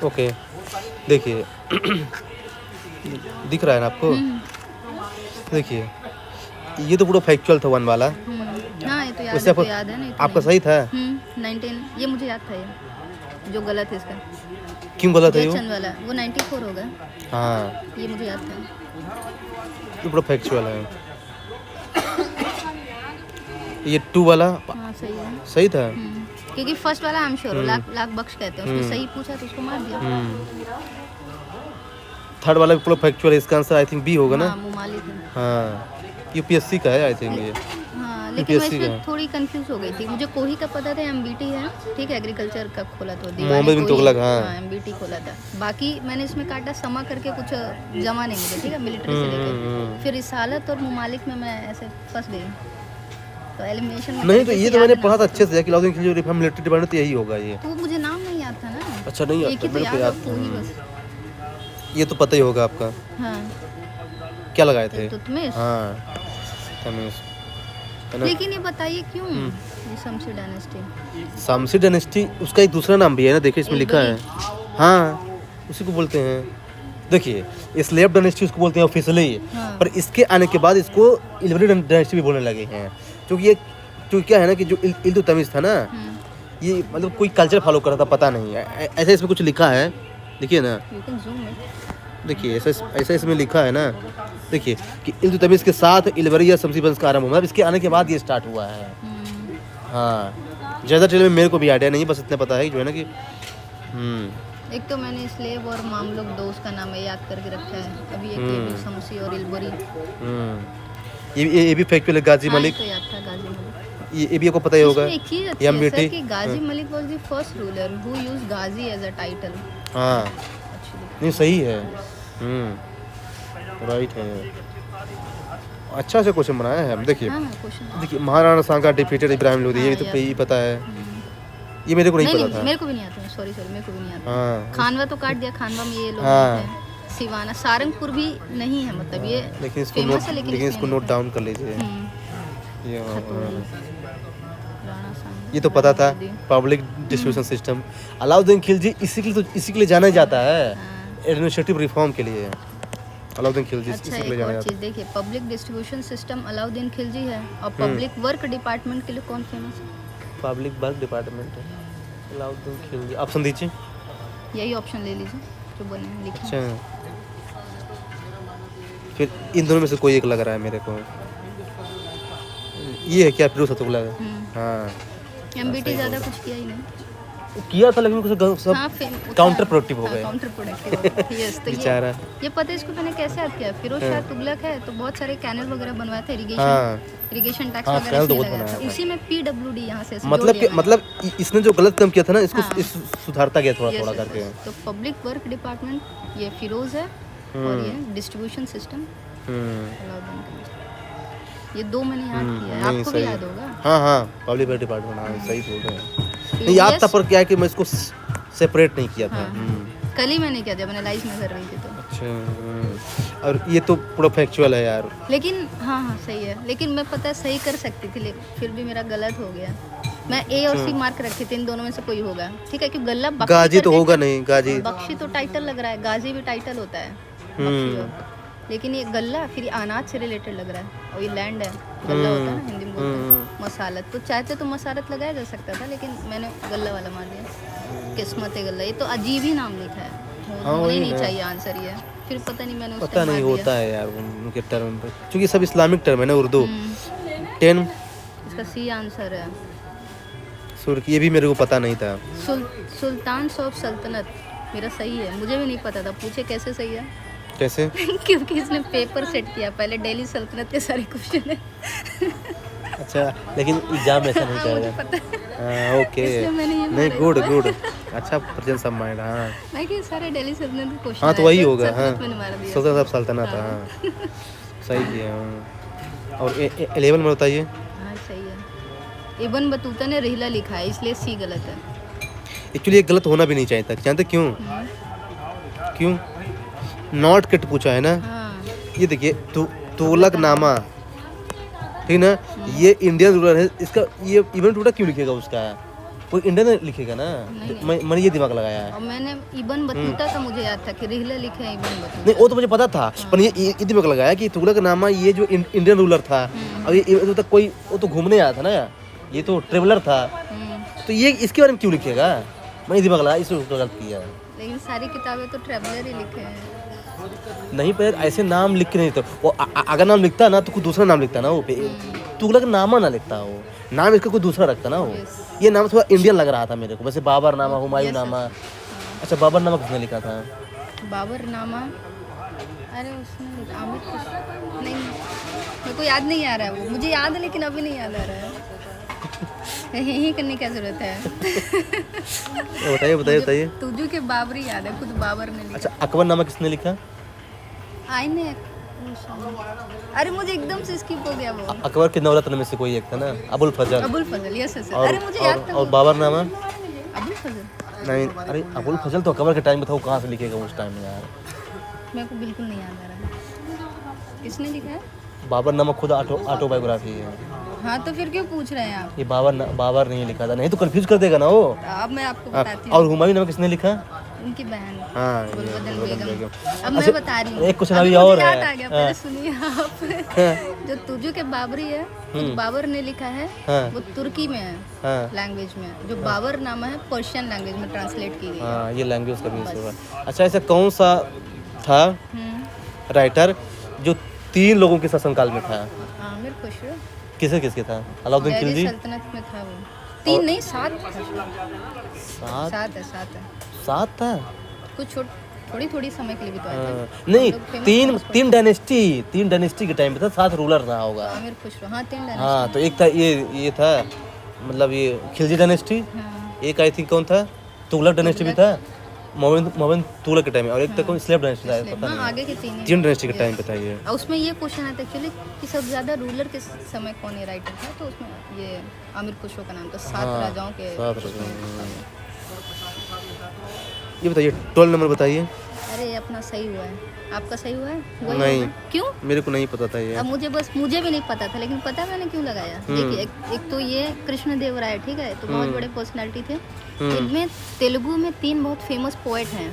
Okay, देखिए दिख रहा है ना आपको? देखिए, ये तो पूरा फैक्चुअल था 1 वाला। हाँ, ये तो याद उससे है, तो आपको याद है, नहीं तो आपका नहीं। सही था? 19 ये मुझे याद था, ये जो गलत है इसका। क्यों गलत है जय वो? चंद वाला वो 94 होगा, हाँ, ये मुझे याद था। ये पूरा फैक्चुअल है। ये 2 वाला हाँ सही है। सही था? क्योंकि फर्स्ट वाला I am sure Lakh Lakh Bakhsh कहते हैं, उसने सही पूछा तो उसको मार दिया। 3rd वाला भी पूरा फैक्चुअल है, इसका आंसर आई थिंक बी होगा ना? हाँ, मुमालिक है। हाँ, यूपीएससी का है आई थिंक ये। हाँ, लेकिन मैं यूपीएससी इसमें का। थोड़ी कंफ्यूज हो गई थी। मुझे कोही का पता था, एमबीटी है, ठीक है, एग्रीकल्चर का खोला तो मोहम्मद बिन तुगलक, हाँ। एमबीटी खोला था। बाकी मैंने इसमें काटा समा करके कुछ जमा नहीं मुझे, ठीक है, मिलिट्री से लेके। फिर रिसालत और मुमालिक में मैं ऐसे फंस गई, तो एलिमिनेशन में नहीं तो ये तो मैंने पढ़ा था था। अच्छे से कि Alauddin Khilji reform military department तो यही होगा ये। तो मुझे नाम नहीं याद था ना। अच्छा नहीं एक आता, ही तो मेरे को याद याद है, था। कोही बस। ये तो पता ही होगा आपका। हाँ, क्या लगाए थे? तो तुम्हें हाँ, तमीज है ना? लेकिन ये बताइए क्यों ये शमसी डायनेस्टी? शामसी डायनेस्टी उसका एक दूसरा नाम भी है ना, देखिए इसमें लिखा है। हाँ, उसी को बोलते हैं। देखिए स्लेव डायनेस्टी उसको बोलते हैं ऑफिशियली, हाँ। पर इसके आने के बाद इसको इल्बरी डायनेस्टी भी बोलने लगे हैं। क्योंकि ये जो क्या है ना कि जो इल्तुतमिश था ना, ये मतलब कोई कल्चर फॉलो कर रहा था, पता नहीं ऐसा इसमें कुछ लिखा है। देखिए ना, यू कैन जूम इट। देखिए ऐसा इसमें लिखा है ना, देखिए कि इल्तुतमिश के साथ इल्बरी या शमसी वंश का आरंभ हुआ, मतलब इसके आने के बाद ये स्टार्ट हुआ है। हाँ, ज़्यादा डिटेल में मेरे को भी आइडिया नहीं, बस इतना पता है कि जो है ना कि एक तो मैंने स्लेव और मामलुक दो उसका नाम है याद करके रखा है। अभी एक ये भी शमसी और इल्बरी। ये भी फैक्चुअल है। गाजी हाँ, ये मलिक, तो याद था, गाजी मलिक। ये भी आपको पता ही होगा। इसमें एक चीज अच्छी है सर कि Ghazi Malik was the first ruler who used Ghazi as a title. हाँ, एक्चुअली नहीं सही है। राइट है। अच्छा से क्वेश्चन बनाया है। देखिए हाँ, क्वेश्चन देखिए महाराणा सांगा डिफीटेड इब्राहिम लोधी, ये तो यही पता है। ये मेरे को नहीं पता था। मेरे को भी नहीं आता, सॉरी मेरे को भी नहीं आता। हाँ, खानवा तो काट दिया, खानवा में ये लोग हाँ। हैं। सिवाना सारंगपुर भी नहीं है, मतलब ये लेकिन इसको famous नोट है, लेकिन लेकिन इसमें इसको नहीं नोट डाउन कर लीजिए। ये खतौली, राणा सांगा, ये तो पता था। Lodhi. Public distribution system, Alauddin Khilji इसी के लिए जाना जाता है, एडमिनिस्ट्रेटिव रिफॉर्म के लिए। अलाउद्दीन खिलजी अच्छा, इसी के लिए एक जाना और जाता चीज़ देखिए, public distribution system Alauddin Khilji है, और पब्लिक वर्क डिपार्टमेंट के लिए कौन फेमस है? है। पब्लिक वर्क डिपार्टमेंट है अलाउद्दीन खिलजी। ऑप्शन दीजिए। यही ऑप्शन ले लीजिए जो बोले हैं, लिखिए। अच्छा, फिर इन दोनों में से कोई एक लग रहा है मेरे को। ये है क्या, फिरोज तुगलक? हाँ, एमबीटी ज़्यादा कुछ किया ही नहीं। किया था लेकिन कुछ सब हाँ, काउंटर प्रोडक्टिव हो गए। Counter productive. यस, तो बेचारा। ये पता है इसको मैंने कैसे याद किया? फिरोज शाह तुगलक है तो बहुत सारे कैनल वगैरह बनवाए थे, हाँ। इरिगेशन टैक्स हाँ, वगैरह कैनल तो इसमें बहुत लगाया बनाया था। था। उसी में पीडब्ल्यूडी यहाँ से मतलब इसने जो गलत काम किया था ना, इसको हाँ। इस सुधारता गया थोड़ा Yes, थोड़ा yes, करके। yes. तो पब्लिक वर्क डिपार्टमेंट ये फिरोज है, और ये डिस्ट्रीब्यूशन सिस्टम अलाउद्दीन खिलजी। ये दो मैंने याद किया है, नहीं, आपको भी सही याद है। होगा। हाँ हाँ, पब्लिक वर्क डिपार्टमेंट, हाँ सही बोल रहे हैं। नहीं याद था, पर क्या है कि मैं इसको सेपरेट नहीं किया था। कल ही मैंने किया जब मैंने लाइव में कर रही थी तो। अच्छा, और ये तो पूरा फैक्चुअल है यार। लेकिन हाँ सही है, लेकिन मैं पता है सही कर सकती थी, लेकिन फिर भी मेरा गलत हो गया। मैं ए और सी मार्क रखी थी, इन दोनों में से कोई होगा, ठीक है, क्योंकि गल्ला बख्शी गाजी तो करके- होगा नहीं, गाजी। बख्शी तो टाइटल लग रहा है, गाजी भी टाइटल होता है बख्शी और। लेकिन ये गल्ला फिर ये अनाज से रिलेटेड लग रहा है, और ये लैंड है, गल्ला होता है ना हिंदी में बोलते हैं। मसालत तो चाहते तो मसालत लगाया जा सकता था, लेकिन मैंने गल्ला वाला मार दिया। किस्मत है गल्ला, ये तो अजीब ही नाम लिखा है, होना ही नहीं चाहिए आंसर ये। फिर पता नहीं मैंने पता नहीं होता है यार उनके टर्म पे, क्योंकि सब इस्लामिक टर्म है ना, उर्दू 10। इसका सी आंसर है। ये भी मेरे को पता नहीं था। सुल्तान ऑफ सल्तनत मेरा सही है, मुझे भी नहीं पता था, पूछे कैसे सही है। कैसे? क्योंकि इसने पेपर सेट किया पहले, दिल्ली सल्तनत के सारे क्वेश्चन है। अच्छा, लेकिन एग्जाम में ऐसा नहीं मुझे करेगा। पता है। हाँ, ओके, इसलिए मैंने ये नहीं, मारा। गुड अच्छा, प्रेजेंस ऑफ माइंड। हाँ मैं कि सारे दिल्ली सल्तनत के क्वेश्चन हाँ, तो वही होगा। हाँ, मैंने मार दिया। सल्तनत ऑफ सल्तनत। हाँ, सही किया। हाँ। और 11 में बताइए। हाँ सही है, इब्न बतूता ने रिहला लिखा है, इसलिए सी गलत है। एक्चुअली ये गलत होना भी नहीं चाहिए था, जानते क्यों? क्यों? नॉट कट पूछा है ना। हाँ, ये देखिए, तुगलक नामा, ठीक ना, ये इंडियन रूलर है, इसका ये इवेंट टूटा क्यों लिखेगा उसका? कोई इंडियन लिखेगा ना, मैंने ये दिमाग लगाया है। और मैंने इबन बतूता का मुझे याद था कि रिहले लिखे हैं इबन बतूता। नहीं वो तो मुझे पता था, पर ये दिमाग लगाया कि तुगलकनामा ये जो इंडियन रूलर था, अब ये तो कोई वो तो घूमने आया था ना, ये तो ट्रेवलर था, तो ये इसके बारे में क्यों लिखेगा, मैंने दिमाग लगाया, इसमें गलत किया। लेकिन सारी किताबें तो ट्रेवलर ही लिखे हैं। नहीं पर ऐसे नाम लिख के नहीं, तो वो अगर नाम लिखता ना तो कोई दूसरा नाम लिखता ना, वो तुगलकनामा ना लिखता, वो नाम इसका कोई दूसरा रखता ना वो। ये नाम थोड़ा इंडियन लग रहा था मेरे को, वैसे बाबर नामा, हुमायूं नामा। अच्छा बाबर नामा किसने लिखा था? बाबर नामा, अरे उसने आमिर खुश, नहीं मेरे को याद नहीं आ रहा है वो, मुझे याद है लेकिन अभी नहीं याद आ रहा है। यही करने की जरूरत है। बताइए बताइए बताइए। तुझू के बाबरी याद है, खुद बाबर ने लिखा। अच्छा अकबर नामा किसने लिखा? आईने, अरे मुझे एकदम से स्किप हो गया वो। अकबर के नवरत्न में से कोई एक था ना, अबुल फजल। अबुल फजल, यस यस, अरे मुझे याद था। और बाबर नामा? अबुल फजल नहीं, अरे अबुल फजल तो अकबर के टाइम में था, वो कहाँ से लिखेगा उस टाइम में यार? मेरे को बिल्कुल नहीं याद आ रहा किसने लिखा है। बाबर नामा खुद ऑटोबायोग्राफी है। हाँ तो फिर क्यों पूछ रहे हैं आप? ये बाबर नहीं लिखा था, नहीं तो कंफ्यूज कर देगा ना वो। अब मैं आपको बताती हूँ। और हुमायूं नामा किसने लिखा? उनकी बहन। हाँ, गुलबदन बेगम। अब अच्छा, मैं बता रही हूँ, एक क्वेश्चन अभी और है। याद आ गया, पहले सुनिए आप। जो तुझू के बाबरी है, खुद बाबर ने लिखा है, वो तुर्की में है, लैंग्वेज में। जो बाबर नामा है पर्शियन लैंग्वेज में ट्रांसलेट की गई है। हाँ, ये लैंग्वेज का भी हुआ। अच्छा ऐसा कौन सा था राइटर जो 3 लोगों के शासनकाल में था? आमिर खुसरो। किसके था? अलाउद्दीन खिलजी सल्तनत में था वो। 3 नहीं 7 था। 7 था कुछ थोड़ी समय के लिए भी तो आया था। नहीं, तीन डायनेस्टी के टाइम पे था, 7 रूलर रहा होगा। आमिर खुसरो, हाँ 3 डायनेस्टी। हाँ तो एक था ये था, मतलब ये खिलजी डायनेस्टी। एक आई थिंक कौन था, तुगलक डायनेस्टी भी था, मोहम्मद तुगलक के टाइम में, और एक था कौन, स्लेव डायनेस्टी था, पता नहीं। आगे के 3 डायनेस्टी के टाइम पे था ये। और उसमें ये क्वेश्चन आता है एक्चुअली कि सबसे ज्यादा रूलर के समय कौन ये राइटर था, तो उसमें ये आमिर खुसरो का नाम था। 7 राजाओं के। 7 राजाओं। ये बताइए 12 नंबर बताइए। अरे अपना सही हुआ है, आपका सही हुआ है? नहीं, क्यों? मेरे को नहीं पता था ये। अब मुझे भी नहीं पता था, लेकिन पता मैंने क्यों लगाया। देखिए एक तो ये कृष्णदेव राय, ठीक है, तो बहुत बड़े पर्सनालिटी थे। इनमें तेलुगु में 3 बहुत फेमस पोएट हैं,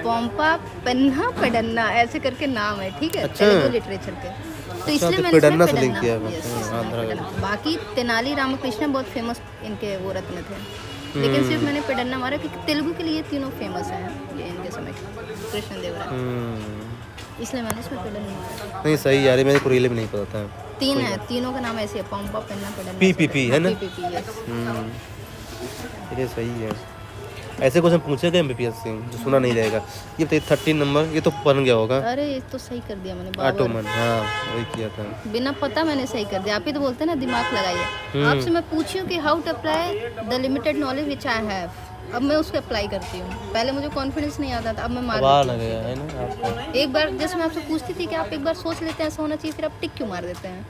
पंपा पेन्ना पेडन्ना ऐसे करके नाम है, ठीक है, तेलुगु लिटरेचर के। तो इसलिए मैंने पेडन्ना से लिंक किया। बाकी तेनाली रामकृष्ण बहुत फेमस इनके वो रत्न थे, लेकिन सिर्फ मैंने पेडन्ना मारा क्योंकि तेलुगु के लिए 3 फेमस हैं ये इनके समय, कृष्णदेव राय, इसलिए मैंने इसमें पेडन्ना मारा। नहीं सही यार, मेरे को रियली भी नहीं पता था। 3 है, तीनों का नाम ऐसे है, पंपा पेन्ना पेडन्ना। पीपीपी है ना? PPP, yes. ये सही है। ऐसे क्वेश्चन पूछे गए एमबीपीएस से जो सुना नहीं जाएगा। ये बताइए 13 नंबर, ये तो बन गया होगा। अरे ये तो सही कर दिया मैंने, ऑटोमन, हाँ वही किया था। बिना पता मैंने सही कर दिया। आप ही तो बोलते हैं ना दिमाग लगाइए। आपसे मैं पूछी हूँ कि how to apply the limited knowledge which I have, अब मैं उसको अप्लाई करती हूँ। पहले मुझे कॉन्फिडेंस नहीं आता था, अब मैं मार देती हूँ। है ना आपको? एक बार जैसे मैं आपसे पूछती थी कि आप एक बार सोच लेते हैं ऐसा होना चाहिए, फिर आप टिक क्यों मार देते हैं।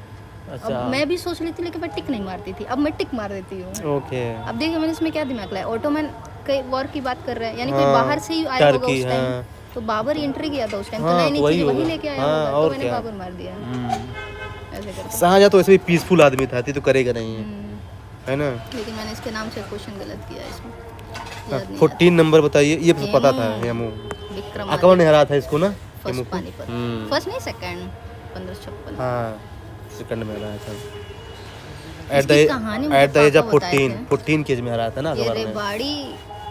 अच्छा। अब मैं भी सोच लेती लेकिन मैं टिक नहीं मारती थी, अब मैं टिक मार देती हूँ। ओके। अब देखिए मैंने इसमें क्या दिमाग लगाया। ऑटोमन कई वॉर की बात कर रहे हैं, यानी कोई बाहर से ही आया होगा उस टाइम, तो बाबर एंट्री किया था उस टाइम, तो नई नई चीजें वही लेके आया होगा, तो मैंने बाबर मार दिया ऐसे करके। शाहजहां तो ऐसे भी पीसफुल आदमी था, तो करेगा नहीं है ना। लेकिन मैंने इसके नाम से क्वेश्चन गलत किया इसमें। 14 नंबर बताइए। ये पता था, हेमू विक्रम अकबर ने हरा था इसको ना, फर्स्ट पानीपत, फर्स्ट नहीं सेकंड, 1556। हाँ सेकंड में हराया था। एट द एज ऑफ 14 के एज में हराया था ना अकबर ने। बाड़ी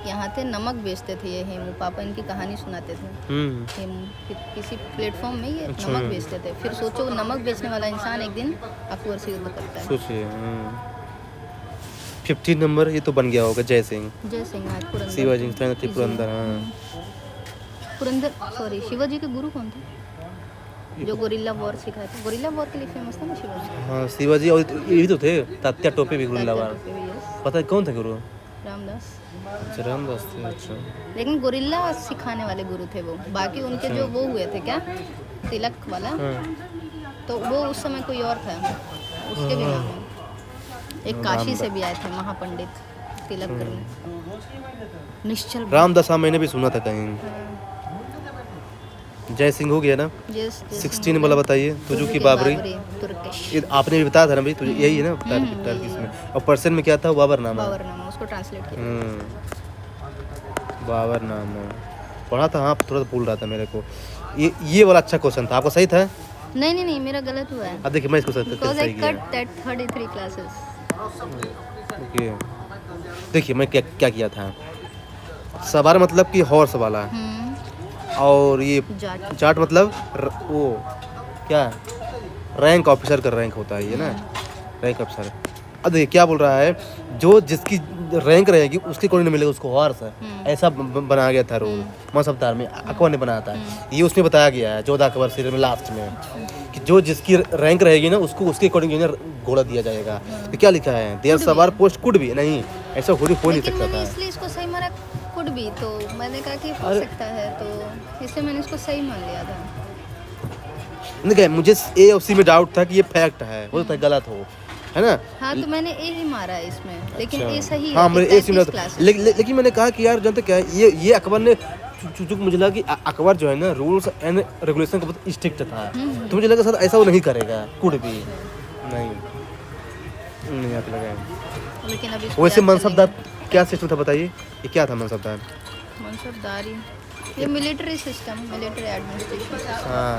यहाँ थे, नमक बेचते थे ये हेमू, पापा इनकी कहानी सुनाते थे। हेमू किसी प्लेटफॉर्म में ये नमक बेचते थे। फिर सोचो नमक बेचने वाला इंसान एक दिन अकबर से युद्ध करता है। सोचिए। 15 नंबर, ये तो बन गया होगा जय सिंह। पुरंदर, शिवाजी पुरंदर। हाँ पुरंदर, सॉरी शिवाजी के गुरु कौन थे जो गोरिल्ला वॉर सिखाए थे? गोरिल्ला वॉर के लिए फेमस था ना शिवाजी। हाँ शिवाजी, और ये भी तो थे तात्या टोपे भी गोरिल्ला वॉर। पता है कौन था गुरु? रामदास। अच्छा रामदास थे। अच्छा लेकिन गोरिल्ला सिखाने वाले गुरु थे वो, बाकी उनके जो वो हुए थे क्या तिलक वाला, तो वो उस समय कोई और था, उसके भी नाम है। एक काशी से भी आए थे महापंडित तिलक करने, निश्चल रामदास। हाँ मैंने भी सुना था कहीं। जय सिंह हो गया ना। यस 16 वाला बताइए, तुजुकी बाबरी। तुर्किश ये आपने भी बताया था ना भाई, तुझे यही है ना टर्किश में। और पर्शियन में क्या था? बाबरनामा। बाबरनामा, उसको ट्रांसलेट किया। बाबरनामा पढ़ा था, हाँ थोड़ा सा भूल रहा था मेरे को। ये वाला अच्छा क्वेश्चन था, आपका सही था? नहीं मेरा गलत हुआ है। अब देखिए मैं इसको सही Because I किया। cut that 33 classes. देखिए मैं क्या किया था। सवार मतलब कि हॉर्स वाला, और ये जाट मतलब वो क्या, रैंक ऑफिसर का रैंक होता है ये ना, रैंक ऑफिसर। अब देखिए क्या बोल रहा है, जो जिसकी रैंक रहेगी उसके कोई नहीं मिलेगा उसको हॉर्स है, ऐसा बनाया गया था रूल मसबदार में, अकबर ने बनाया था। ये उसमें बताया गया है जोधा अकबर सीरियल में लास्ट में, कि जो जिसकी रैंक रहेगी ना उसको उसके अकॉर्डिंग घोड़ा दिया जाएगा। तो क्या लिखा है, देयर सवार पोस्ट कुड भी नहीं, ऐसा हो नहीं सकता था। इसलिए इसको सही माना कुड भी, तो मैंने कहा कि हो सकता है, तो इसलिए मैंने इसको सही मान लिया था। देखिए मुझे ए और सी में डाउट था कि ये फैक्ट है, हो सकता है गलत हो, है ना। हाँ तो मैंने ए ही मारा है इसमें, लेकिन ए सही है। हाँ मैंने ए सी में, लेकिन मैंने कहा कि यार जानते क्या है, ये अकबर ने चूंकि मुझे लगा कि अकबर जो है ना रूल्स एंड रेगुलेशन का बहुत स्ट्रिक्ट था, तो मुझे लगा सर ऐसा वो नहीं करेगा कुड भी नहीं आप लगा। लेकिन अभी वैसे मनसबदार क्या सिस्टम था बताइए, ये क्या था मनसबदार? मनसबदारी ये मिलिट्री सिस्टम, मिलिट्री एडमिनिस्ट्रेशन। हाँ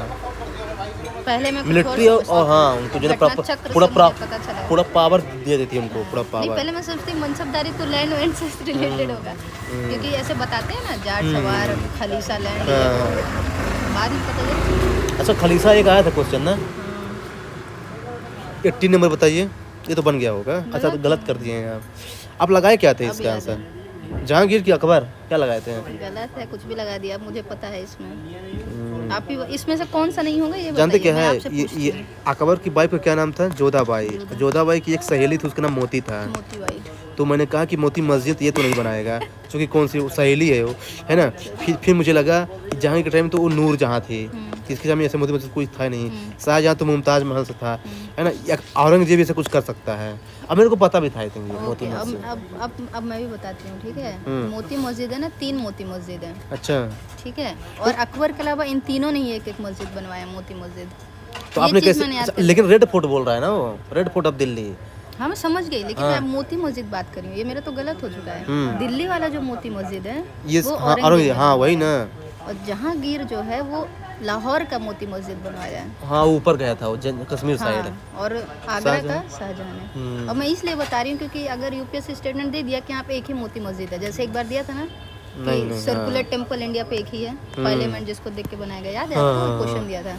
पहले मैं मिलिट्री, और हाँ उनको जो पूरा पावर दे देती है उनको, पूरा नहीं, पावर। पहले मैं सोचती मनसबदारी तो लैंड वैंड से रिलेटेड होगा, क्योंकि ऐसे बताते हैं ना जाट सवार खलीसा लैंड, बाद में पता चला। अच्छा खलीसा एक आया था क्वेश्चन ना, 18 नंबर बताइए, ये तो बन गया होगा। अच्छा तो गलत कर दिए हैं आप लगाए क्या थे इसका आंसर? जहांगीर की अकबर क्या लगाए थे? गलत है, कुछ भी लगा दिया, मुझे पता है इसमें। आप ही इसमें से कौन सा नहीं होगा ये जानते क्या है, ये अकबर की वाइफ का क्या नाम था? जोधाबाई। जोधाबाई की एक सहेली थी, उसका नाम मोती था। मोतीबाई। तो मैंने कहा कि मोती मस्जिद ये तो नहीं बनाएगा, क्योंकि कौन सी सहेली है वो, है ना। फिर मुझे लगा कि जहांगीर के टाइम तो वो नूर जहाँ थी, इसके सामने ऐसे मोती मस्जिद कोई था नहीं। शाहजहाँ तो मुमताज महल से था, है ना। औरंगजेब ऐसे कुछ कर सकता है, अब मेरे को पता भी था ये मोती मस्जिद। अब मैं भी बताती हूँ, ठीक है। मोती मस्जिद है ना, 3 मोती मस्जिद है। अच्छा ठीक है, और अकबर के अलावा इन तीनों ने ही एक मस्जिद बनवाया, मोती मस्जिद। तो आपने कैसे, लेकिन रेड फोर्ट बोल रहा है ना वो, रेड फोर्ट ऑफ दिल्ली। हाँ मैं समझ गई, लेकिन मैं मोती मस्जिद बात कर रही हूँ, ये मेरा तो गलत हो चुका है। दिल्ली वाला जो मोती मस्जिद है ये औरंगजेब, हाँ वही ना। और जहांगीर जो है वो लाहौर का मोती मस्जिद बनवाया है। हाँ ऊपर गया था वो कश्मीर साइड। और आगरा का शाहजहां ने। और मैं इसलिए बता रही हूँ क्योंकि अगर यूपीएससी स्टेटमेंट दे दिया कि यहाँ पे एक ही मोती मस्जिद है, जैसे एक बार दिया था ना कि सर्कुलर टेम्पल इंडिया पे एक ही है, पार्लियामेंट जिसको देख के बनाया गया, याद है आपको? क्वेश्चन दिया था।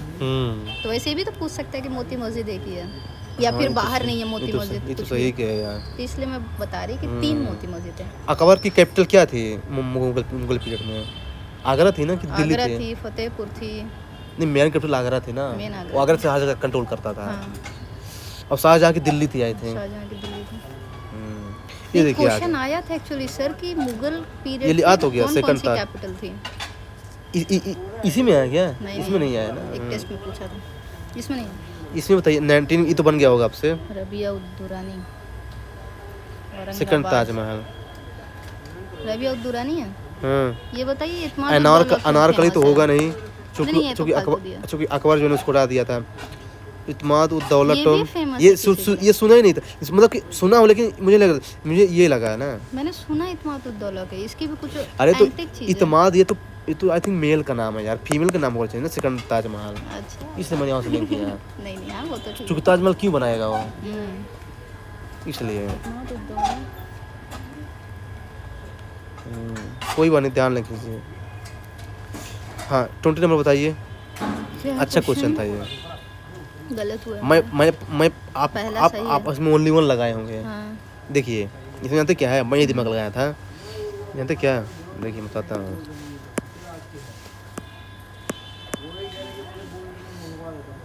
तो वैसे भी तो पूछ सकता है कि मोती मस्जिद एक ही है या फिर बाहर नहीं है मोती मस्जिद। ये तो सही कह यार, इसलिए मैं बता रही कि 3 मोती मस्जिद है। अकबर की कैपिटल क्या थी मुगल पीरियड में? आगरा थी ना कि दिल्ली थी? फतेहपुर थी। नहीं मेन कैपिटल आगरा थी ना, वो आगरा से हर जगह कंट्रोल करता था। अब शाहजहां की दिल्ली थी, आई थिंक शाहजहां की दिल्ली थी। ये देखिए क्वेश्चन आया था एक्चुअली सर कि मुगल पीरियड ये आ तो गया सेकंड था, कैपिटल थी। इसी में आया क्या? इसमें नहीं आया ना, एक टेस्ट में पूछा था, इसमें नहीं। इसमें बताइए 19 ये तो बन गया होगा आपसे। रबिया उद दुरानी, सेकंड ताजमहल रबिया उद दुरानी है। हाँ ये बताइए अनारकली तो होगा नहीं, क्योंकि अकबर जो ने उसको हटा दिया था। इत्माद उद दौलत, ये सुना ही नहीं था, मतलब कि सुना हो, लेकिन मुझे ये लगा है ना, मैंने सुना इत्माद उद दौलत है, इसकी भी कुछ अरे तो इत्माद ये तो आई थिंक मेल का नाम है यार, फीमेल का नाम होना चाहिए ना सेकंड ताजमहल। अच्छा इसलिए मैंने यहाँ से लिंक किया। नहीं हाँ वो तो ठीक, क्योंकि ताजमहल क्यों बनाएगा वो, इसलिए। कोई बात नहीं, ध्यान रखिए। हाँ 20 नंबर बताइए। अच्छा क्वेश्चन था ये, गलत हुआ। मैं आप इसमें ओनली 1 लगाए होंगे। देखिए इसमें जानते क्या है, मैं ये दिमाग लगाया था, जानते क्या, देखिए मैं बताता हूँ।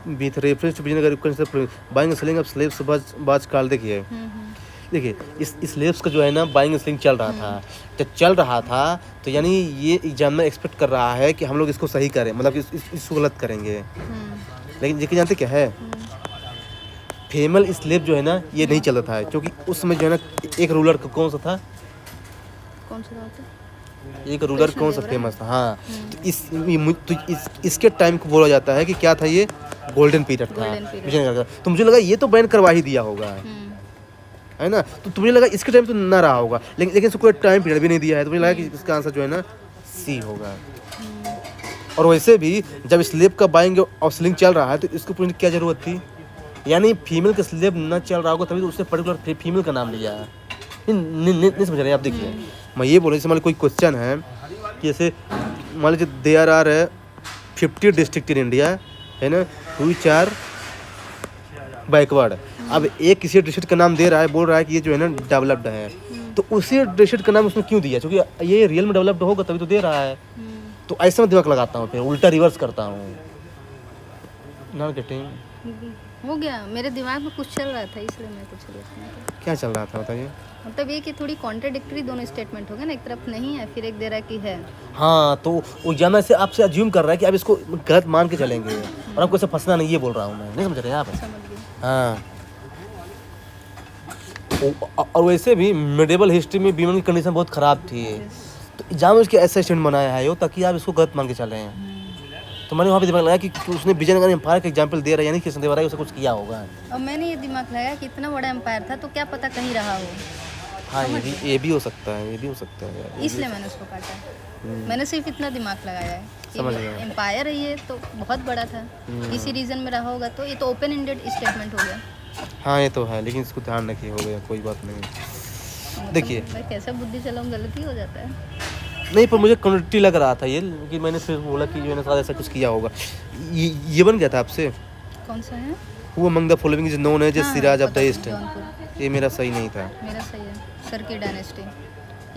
With reference to business concept buying selling of slaves बाज काल। देखिए इस स्लेव्स का जो है ना बाइंग सेलिंग चल रहा था, जब चल रहा था तो यानी ये एग्जामिनर एक्सपेक्ट कर रहा है कि हम लोग इसको सही करें, मतलब इसको गलत करेंगे। लेकिन जानते क्या है, फीमेल स्लेव जो है ना ये नहीं चलता था, क्योंकि उस समय जो है ना एक रूलर कौन सा था, एक रूलर कृष्ण कौन सा देव राय? फेमस था, हाँ। तो इसके टाइम को बोला जाता है कि क्या था ये, गोल्डन पीरियड था Golden period। विजयनगर का। तो मुझे लगा ये तो बैन करवा ही दिया होगा, है ना। तो मुझे लगा इसके टाइम तो ना रहा होगा, लेकिन इसको कोई टाइम पीरियड भी नहीं दिया है, तो मुझे लगा कि इसका आंसर जो है ना सी होगा। और वैसे भी जब स्लेब का बाइंग और सेलिंग चल रहा है तो इसको पूछने की क्या जरूरत थी, यानी फीमेल का स्लेब ना चल रहा होगा तभी तो उसने पर्टिकुलर फीमेल का नाम लिया है। नहीं समझ रहे आप। देखिए मैं ये बोल रहा हूँ, जैसे मान लो कोई क्वेश्चन है कि जैसे मान लीजिए there are 50 district in India, है ना, व्हिच आर बैकवर्ड। अब एक किसी डिस्ट्रिक्ट का नाम दे रहा है, बोल रहा है कि ये जो है ना डेवलप्ड है, तो उसी डिस्ट्रिक्ट का नाम उसने क्यों दिया, क्योंकि ये रियल में डेवलप्ड होगा तभी तो दे रहा है। तो ऐसे में दिमाग लगाता हूँ, फिर उल्टा रिवर्स करता हूँ। Not getting. हो गया, मेरे दिमाग में कुछ चल रहा था इसलिए मैं कुछ क्या चल रहा था बताइए। मतलब ये कि थोड़ी कॉन्ट्राडिक्टरी दोनों स्टेटमेंट हो गए ना, एक तरफ नहीं है फिर एक दे रहा है कि है। हाँ, तो वो जाना से आपसे अज्यूम कर रहा है कि आप इसको गलत मान के चलेंगे और आपको ऐसे फंसना नहीं, ये बोल रहा हूँ मैं। नहीं समझ रहे आप। समझ गई। हाँ, और वैसे भी मेडिवल हिस्ट्री में वीमेन की कंडीशन बहुत ख़राब थी, तो एग्जाम में उसके ऐसा स्टूडेंट बनाया है वो ताकि आप इसको गलत मान के चले हैं। तो मैंने वहाँ पे दिमाग लगाया कि उसने विजयनगर एम्पायर का एग्जाम्पल दे रहा है, यानी कृष्ण देव राय उसे कुछ किया होगा। और मैंने ये दिमाग लगाया कि इतना बड़ा एम्पायर था तो क्या पता कहीं रहा हो, हाँ, ये भी हो सकता है, ये भी हो सकता है यार। इसलिए मैंने उसको काटा। मैंने सिर्फ इतना दिमाग लगाया है समझ कि गया। एम्पायर है ये तो बहुत बड़ा था, इसी रीजन में रहा होगा, तो ये तो ओपन एंडेड स्टेटमेंट हो गया। हाँ ये तो है, लेकिन इसको ध्यान रखिए, हो गया कोई बात नहीं। देखिए मैं कैसे बुद्धि चलाऊं, गलती हो जाता है। नहीं, पर मुझे कनेक्टिविटी लग रहा था ये कि मैंने फिर बोला कि जो है ना ऐसा कुछ किया होगा। ये बन गया था आपसे। कौन सा है? वो among the following is known as हाँ, सिराज ऑफ द पता है, ईस्ट। जौनपुर। ये मेरा सही नहीं था। मेरा सही है, सर की डायनेस्टी।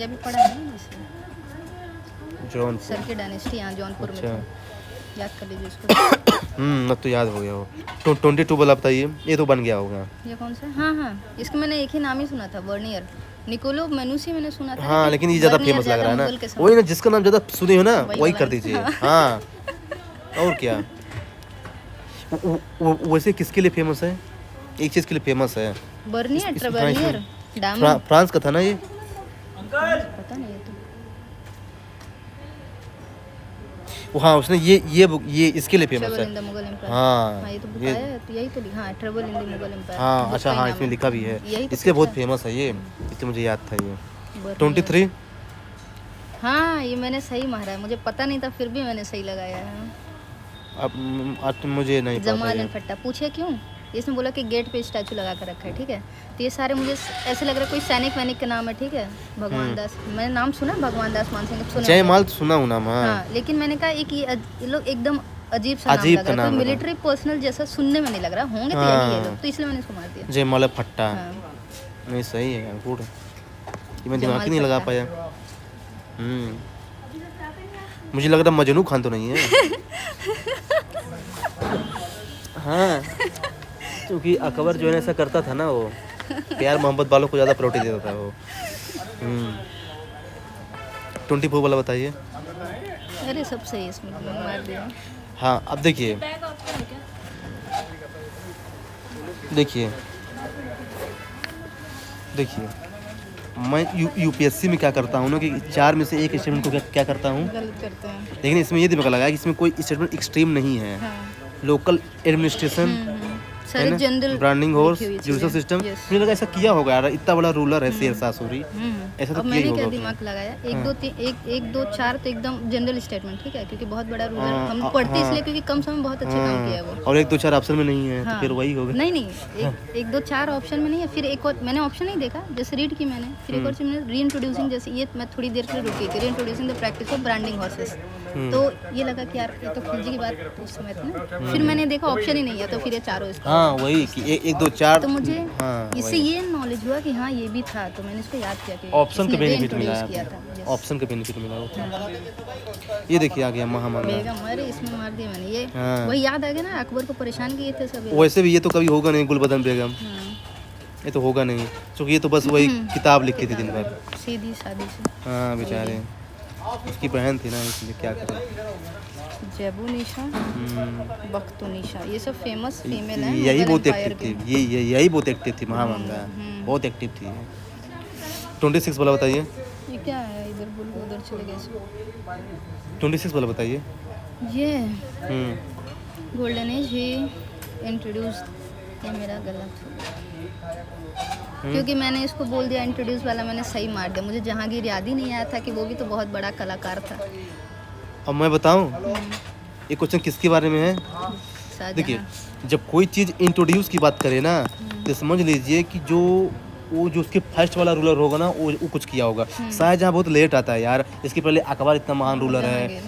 ये भी पढ़ा है ना इसलिए। जौनपुर। सर की डायनेस्टी यहाँ जौनपुर में अच्छा। था। याद कर लीजिए इसको। अब तो याद हो गया वो। 22 वाला बताइए, ये तो बन गया होगा। ये कौन सा है? हाँ हाँ, इसका मैंने एक ही नाम ही सुना था, वर्नियर। निकोलो मेनूसी मैंने सुना था। हाँ, लेकिन ये ज़्यादा वर्नियर फेमस लग रहा है मुगल के ना, समय। वही ना जिसका नाम ज़्यादा सुने हो ना वही वही वाला कर है। दीजिए। हाँ, और क्या। वैसे किसके लिए फेमस है, एक चीज़ के लिए फेमस है। बर्नियर, इस- ट्रेवर्नियर, डायमंड। फ्रांस का था ना ये। पता नहीं है तो। हाँ, उसने ये इसके लिए फेमस ट्रेवल है। In the Mughal empire. हाँ, हाँ, ये तो ये- बताया है, तो यही तो लिखा है, travel in the Mughal empire. हाँ, बुक अच्छा, का हाँ, नाम इसमें है। लिखा भी है, यही तो इसके बहुत पूछा। फेमस है ये, इसलिए मुझे याद था ये। बर्नियर। 23। हाँ, ये मैंने सही मारा है, मुझे पता नहीं था फिर भी मैंने सही लगाया है। अब मुझे नहीं पता जमाल ये। एंड फट्टा। पूछे क्यों? इसने बोला कि गेट पे स्टैचू लगा कर रखा है, ठीक है। तो ये सारे मुझे ऐसे लग रहा है कोई सैनिक वैनिक का नाम है, ठीक है। भगवान दास, मैंने नाम सुना भगवान दास मान सिंह, सुना होगा। जयमाल सुना हूँ नाम। हाँ, हाँ, लेकिन मैंने कहा एक ये लोग एकदम अजीब सा नाम अजीब लग का रहा है, नाम कोई लगा। मिलिट्री पर्सनल जैसा सुनने में नहीं लग रहा, होंगे तो हाँ। यही है लोग, तो इसलिए मैंने इसको मार दिया। जयमाल फट्टा। हाँ। नहीं सही है यार, गुड। ये मैं दिमाग ही जमाल नहीं लगा फट्टा। पाया। मुझे लग रहा मजनू खान तो नहीं है। हाँ, क्योंकि अकबर जो है ना ऐसा करता था ना, वो प्यार मोहब्बत वालों को ज़्यादा प्रायोरिटी देता था वो। 24 वाला बताइए। अरे सब सही है इसमें, तो मैंने मार दिया। हाँ, अब देखिए देखिए मैं यूपीएससी में क्या करता हूँ ना कि 4 में से एक स्टेटमेंट को क्या करता हूँ, गलत करते हैं। लेकिन इसमें ये दिमाग लगाया कि इसमें कोई स्टेटमेंट एक्सट्रीम नहीं है। हाँ। लोकल एडमिनिस्ट्रेशन, सारे जनरल ब्रांडिंग हॉर्स, लिखी हुई जुडिशल चीज़ें। सिस्टम। Yes। मुझे लगा ऐसा किया होगा यार, इतना बड़ा रूलर है शेरशाह सूरी, ऐसा तो अब किया ही मैंने क्या होगा दिमाग उसने। लगाया, 1 2 4 तो एकदम जनरल स्टेटमेंट, ठीक है, क्योंकि बहुत बड़ा रूलर हाँ, हम पढ़ते हाँ। इसलिए क्योंकि कम समय में बहुत अच्छा काम किया है वो। और 1 2 4 ऑप्शन में नहीं है, हाँ। तो फिर वही होगा। नहीं 1 2 4 ऑप्शन में नहीं है, फिर एक और मैंने ऑप्शन नहीं देखा, जैसे रीड की मैंने, फिर एक और चीज मैंने रीइंट्रोड्यूसिंग, जैसे ये मैं थोड़ी देर के लिए रुकी थी, reintroducing the practice of branding horses. तो ये लगा कि यार ये तो खिलजी की बात उस समय थी ना, फिर मैंने देखा ऑप्शन ही नहीं है, तो फिर ये चारों इसका। हाँ, वही कि 1 2 4। तो मुझे हाँ, इससे ये नॉलेज हुआ कि हाँ ये भी था, तो मैंने इसको याद किया कि ऑप्शन का इसने बेनिफिट मिला reintroduce किया है, था। Yes। ऑप्शन का बेनिफिट मिला वो। ये देखिए आ गया महामंगा। बेगम, अरे इसमें मार दिया मैंने ये। हाँ। वही याद आ गया ना, अकबर को परेशान किए थे सब ये। वैसे भी ये तो कभी होगा नहीं, गुलबदन बेगम, हाँ। ये तो होगा नहीं, क्योंकि ये तो बस वही किताब लिखती थी दिन भर। सीधी सादी से। हाँ बेचारे, उसकी बहन थी ना, इसलिए क्या करें। जेबू निशा, बख्तू निशा, ये सब फेमस फीमेल हैं। यही मुगल बहुत एम्पायर एक्टिव की। थी, यही बहुत एक्टिव थी महामंगा, बहुत एक्टिव थी। 26 वाला बताइए। ये क्या है इधर बोल के उधर चले गए सब। 26 वाला बताइए। ये हम्म गोल्डन एज ही इंट्रोड्यूस, ये मेरा गलत हो गया क्योंकि मैंने इसको बोल दिया इंट्रोड्यूस वाला, मैंने सही मार दिया। मुझे जहांगीर याद ही नहीं आया था कि वो भी तो बहुत बड़ा कलाकार था। अब मैं बताऊं ये क्वेश्चन किसके बारे में है। शाहजहां। देखिए जब कोई चीज़ इंट्रोड्यूस की बात करे ना तो समझ लीजिए कि जो उसके फर्स्ट वाला रूलर होगा ना वो कुछ किया होगा। शाहजहां बहुत लेट आता है यार, इसके पहले अकबर इतना महान रूलर है,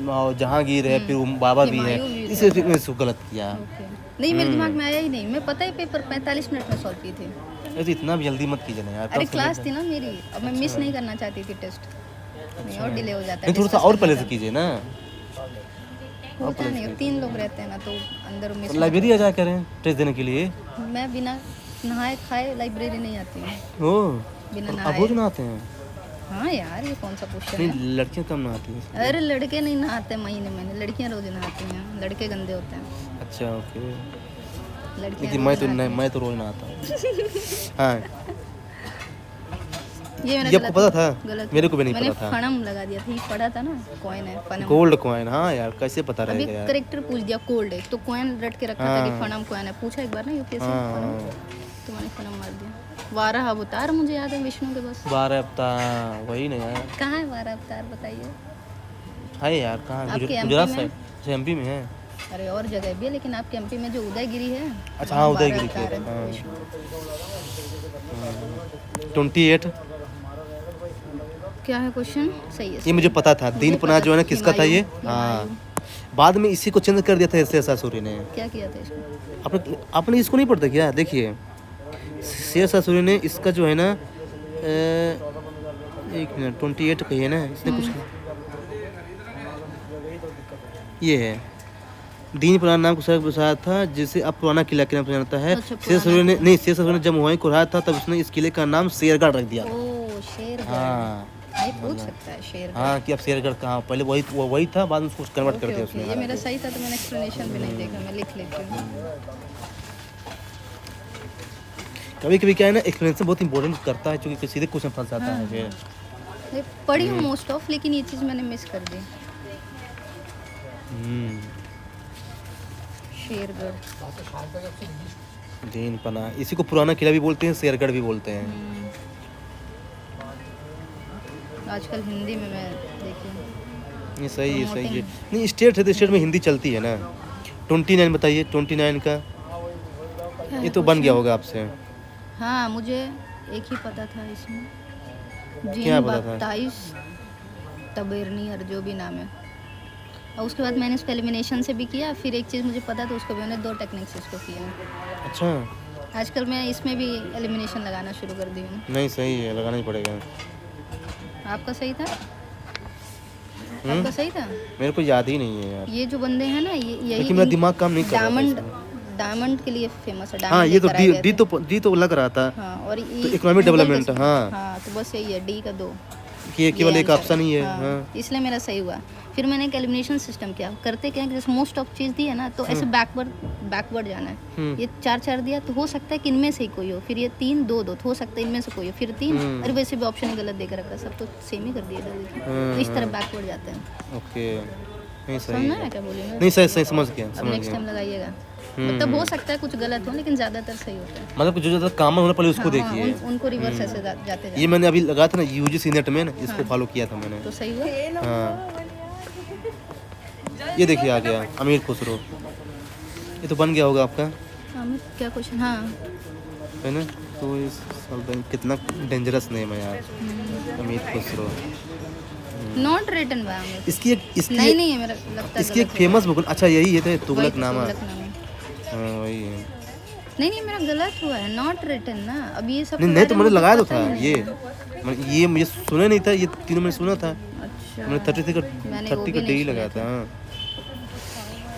और जहांगीर है, फिर बाबा भी है, इसे इसको गलत किया। ओके। नहीं मेरे दिमाग में आया ही नहीं, मैं पता ही पेपर 45 मिनट में सॉल्व की थी। ऐसे इतना भी जल्दी मत कीजिए ना यार। अरे क्लास थी ना मेरी, अब मैं मिस नहीं करना चाहती थी टेस्ट, नहीं और डिले हो जाता है। नहीं थोड़ा सा और पहले से कीजिए ना। होता नहीं, 3 लोग रहते हैं ना तो अंदर मिस। लाइब्रेरी आ जाया करें टेस्ट देने के लिए। मैं बिना नहाए खाए लाइब्रेरी नहीं आती हूँ। ओ बिना आप नहाए। रोज नहाते हैं? हाँ यार ये कौन सा क्वेश्चन है। नहीं लड़कियां कम नहाती हैं। अरे लड़के नहीं नहाते महीने में, लड़कियां रोज नहाती हैं, लड़के गंदे होते हैं। अच्छा ओके। लड़कियां लेकिन मैं तो रोज नहाता हूँ। हाँ ये मेरा ये आपको पता था? गलत। मेरे को भी नहीं मैंने पता था। फणम लगा दिया था, ये पढ़ा था ना, कॉइन है फणम। गोल्ड कॉइन, हाँ यार कैसे पता अभी रहेगा यार। करेक्टर पूछ दिया कोल्ड है तो कॉइन रट के रखा था कि फणम कॉइन है, पूछा एक बार ना यूपीएससी हाँ, फणम, तो मैंने फणम मार दिया। 12 अवतार मुझे याद है विष्णु के बस। 12 अवतार वही ना यार। कहाँ है 12 अवतार बताइए। है यार कहाँ? आपके MP गुजरात में? साइड, एमपी में है। अरे और जगह भी है लेकिन आपके एमपी में जो उदयगिरी है। अच्छा हाँ 12 उदयगिरी अवतार के है, हाँ। विष्णु। 28 क्या है क्वेश्चन? सही है। ये मुझे पता था। दीन पना जो है ना किसका था ये? हाँ बाद में इसी को चेंज कर दिया था शेरशाह सूरी ने। क्या किया था इसको? आपने इसको नहीं पढ़ता क्या? देखिए शेरशाह सूरी ने इसका जो है ना एक मिनट 28 कहिए ना इसने कुछ ये है दीन पुराना नाम को बसाया था जिसे अब पुराना किला के नाम से जानता है। अच्छा, शेरशाह सूरी ने नहीं, शेरशाह सूरी ने जब हुमायूं को हराया था तब उसने इस किले का नाम शेरगढ़ रख दिया। ओ शेरगढ़। हाँ ये पूछ सकता है शेरगढ़। हाँ कि अब शेरगढ़ कहाँ, पहले वही था, बाद में उसको कन्वर्ट कर ओके, दिया ओके, उसने। ये मेरा सही था तो मैंने एक्सप्लेनेशन भी नहीं देखा, मैं लिख लेती हूँ। कभी कभी क्या है ना एक्सप्लेनेशन बहुत इंपॉर्टेंट करता है क्योंकि सीधे क्वेश्चन फंस जाता है फिर। ये पढ़ी हूँ मोस्ट ऑफ, लेकिन ये चीज़ मैंने मिस कर दी। शेरगढ़। दीन पना इसी को पुराना किला भी बोलते हैं, शेरगढ़ भी बोलते हैं। आजकल हिंदी में मैं देखी हूँ। ये सही है सही है। नहीं स्टेट है तो स्टेट में हिंदी चलती है ना। 29 बताइए 29 का ये तो बन गया होगा आपसे। हाँ मुझे एक ही पता था इसमें, क्या पता था? 23 तबेरनियर जो भी नाम है, और उसके बाद मैंने इसको एलिमिनेशन से भी किया। फिर एक चीज़ मुझे पता था उसको भी मैंने 2 टेक्निक से इसको किया। अच्छा आजकल मैं इसमें भी एलिमिनेशन लगाना शुरू कर दी हूँ। नहीं सही है, लगाना ही पड़ेगा। आपका सही था? आपका सही था? मेरे को याद ही नहीं है यार। ये जो बंदे हैं ना यही लेकिन मेरा दिमाग काम नहीं कर रहा था डायमंड के लिए फेमस है। हाँ ये तो डी तो लग रहा था। हाँ और तो इकोनॉमिक डेवलपमेंट हाँ हाँ तो बस यही है, डी का 2 कि ये केवल एक ऑप्शन ही है। हाँ। इसलिए मेरा सही हुआ। फिर मैंने एक एलिमिनेशन सिस्टम किया। करते क्या है कि जैसे मोस्ट ऑफ चीज़ दी है ना तो ऐसे बैकवर्ड जाना है। ये 4 दिया तो हो सकता है कि इनमें से ही कोई हो, फिर ये 3 2 तो हो सकता है इनमें से कोई हो, फिर 3 अरे वैसे भी ऑप्शन ही गलत देकर रखा, सब तो सेम ही कर दिया जल्दी। तो इस तरह बैकवर्ड जाते हैं। ओके नहीं सही समझना है। है क्या बोली मैं? नहीं सही सही समझ गया अब समझ नेक्स्ट गया। टाइम लगाइएगा। मतलब हो सकता है कुछ गलत हो लेकिन ज़्यादातर सही होता है। मतलब जो ज़्यादा कॉमन होना पहले उसको देखिए। उनको रिवर्स ऐसे जाते ये मैंने अभी लगाया था ना यूजीसी नेट में ना, इसको फॉलो किया था मैंने। तो सही हुआ। हाँ ये देखिए आ गया अमीर खुसरो, ये तो बन गया होगा आपका क्या क्वेश्चन? हाँ है ना। तो इस कितना डेंजरस नेम है यार Amir Khusro. Not written by Aamir. इसकी एक नहीं है मेरा लगता है इसकी एक फेमस बुक। अच्छा यही है तो तुगलकनामा। तुगलकनामा। हाँ वही है। नहीं मेरा गलत हुआ है, नॉट रिटन ना। अब ये सब नहीं तो मैंने लगाया तो था ये मुझे सुना नहीं था, ये तीनों मैंने सुना था। अच्छा मैंने 30 का डी लगाया था। हाँ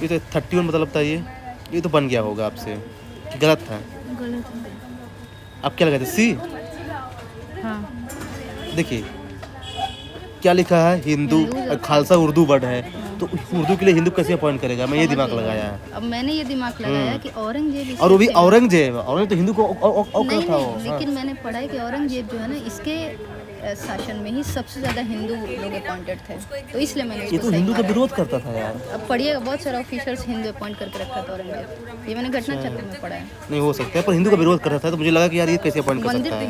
ये तो 31 मतलब था ये तो बन गया होगा आपसे कि गलत था? गलत है। आप क्या लगाते सी? हाँ देखिए क्या लिखा है हिंदू और खालसा उर्दू वर्ड है तो उर्दू के लिए हिंदू कैसे अपॉइंट करेगा? मैं ये दिमाग लगाया है। अब मैंने ये दिमाग लगाया कि औरंगजेब और वो भी औरंगजेब तो हिंदू को नहीं, लेकिन मैंने पढ़ा है कि औरंगजेब जो है ना इसके शासन में ही सबसे ज़्यादा हिंदू लोग अपॉइंटेड थे, तो इसलिए मैंने ये इसको तो सही हिंदू का माना। विरोध करता था यार। अब पढ़िएगा, बहुत सारे ऑफिसर्स हिंदू अपॉइंट करके रखा था औरंगजेब, ये मैंने घटना चक्र में पढ़ा है। नहीं हो सकता है, पर हिंदू का विरोध करता था तो मुझे लगा कि यार ये कैसे अपॉइंट कर सकता है।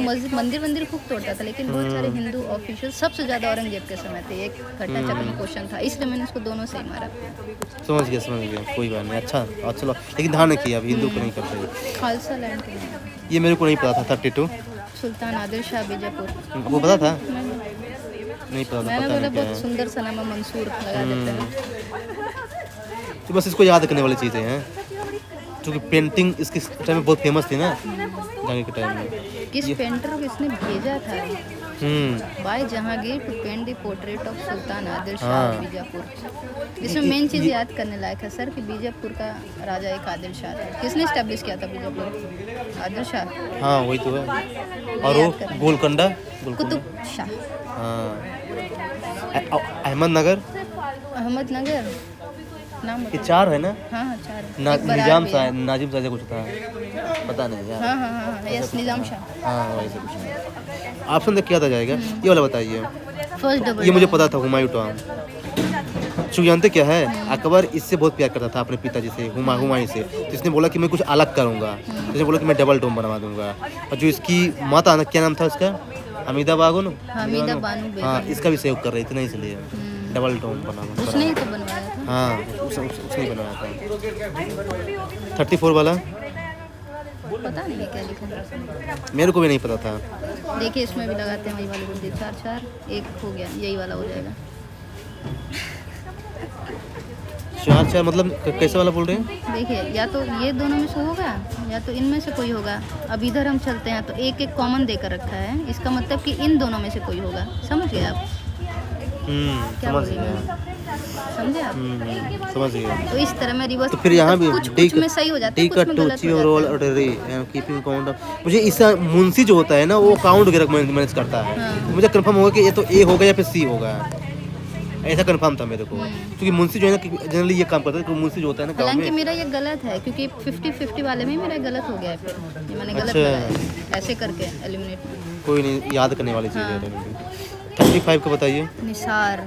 मंदिर खूब तोड़ता था, लेकिन बहुत सारे हिंदू ऑफिशियल सबसे ज़्यादा औरंगजेब के समय थे। एक घटना चक्र में क्वेश्चन था, इसलिए मैंने उसको दोनों से ही मारा। समझ गया, कोई बात नहीं। अच्छा चलो, लेकिन ध्यान रखिए अब हिंदू को नहीं करते। खालसा लैंड के लिए ये मेरे को नहीं पता था। 32 सुल्तान आदिल शाह बीजापुर, आपको पता था? नहीं पता था, मैंने पता बोला नहीं क्या बहुत है। सुंदर सा नाम है, मंसूर लगा देते हैं। तो बस इसको याद करने वाली चीज़ें हैं, क्योंकि पेंटिंग इसके टाइम में बहुत फेमस थी ना, जंग के टाइम में। किस पेंटर को इसने भेजा था by Jahangir to paint the portrait of Sultan Adil Shah हाँ। बीजापुर। इसमें मेन चीज़ याद करने लायक है सर कि बीजापुर का राजा एक आदिल शाह था। किसने स्टैब्लिश किया था बीजापुर? आदिल शाह। हाँ वही तो है। और याद वो करना। गोलकुंडा, कुतुब शाह। हाँ, अहमदनगर, अहमदनगर नाम ये 4 है ना? हाँ हाँ 4 है। एक बरार निजाम भी शाह, है। नाजिम शाह कुछ था, पता नहीं यार। हाँ हाँ हाँ यस, निजाम शाह। हाँ वैसे कुछ नहीं। ऑप्शन देख क्या था जाएगा, ये वाला बताइए। फर्स्ट डबल ये मुझे पता था, हुमायूं टॉम। चूँकि जानते क्या है, अकबर इससे बहुत प्यार करता था अपने पिताजी से, हुमायूं से। तो इसने बोला कि मैं कुछ अलग करूँगा, तो इसने बोला कि मैं डबल टॉम बनवा दूंगा। और जो इसकी माता ना, क्या नाम था उसका? हमीदा बानो। हमीदा बानो बेगम। हाँ, इसका भी सहयोग कर रही थी ना, इसलिए डबल टॉम बना। उसने ही तो बनवाया था। हाँ उसने ही बनाया था। 34 वाला पता नहीं है क्या लिखा है, मेरे को भी नहीं पता था। देखिए इसमें भी लगाते हैं वही वाली बुंदी। 4 4 1 हो गया, यही वाला हो जाएगा। 4 मतलब कैसे वाला बोल रहे हैं? देखिए या तो ये दोनों में से होगा या तो इनमें से कोई होगा। अब इधर हम चलते हैं तो एक एक कॉमन देकर रखा है, इसका मतलब कि इन दोनों में से कोई होगा। समझ गए आप क्या समझ बोल रही गया। मैं? समझे आप? समझ गया। तो इस तरह मैं रिवर्स, तो फिर यहाँ भी कुछ में सही हो जाता है, कुछ में गलत हो जाता है। Keeping count. मुझे इसका मुंशी जो होता है ना, वो काउंट वगैरह मैनेज करता है। हाँ। मुझे कंफर्म होगा कि ये तो ए होगा या फिर सी होगा, ऐसा कंफर्म था मेरे को। क्योंकि मुंशी जो है ना जनरली ये काम करता है, क्योंकि मुंशी जो होता है ना गाँव हालांकि में। मेरा ये गलत है क्योंकि 50-50 वाले में मेरा गलत हो गया है। फिर ये मैंने गलत अच्छा। लगाया ऐसे करके एलिमिनेट। कोई नहीं, याद करने वाली चीज़ हाँ। है। 35 का बताइए। निसार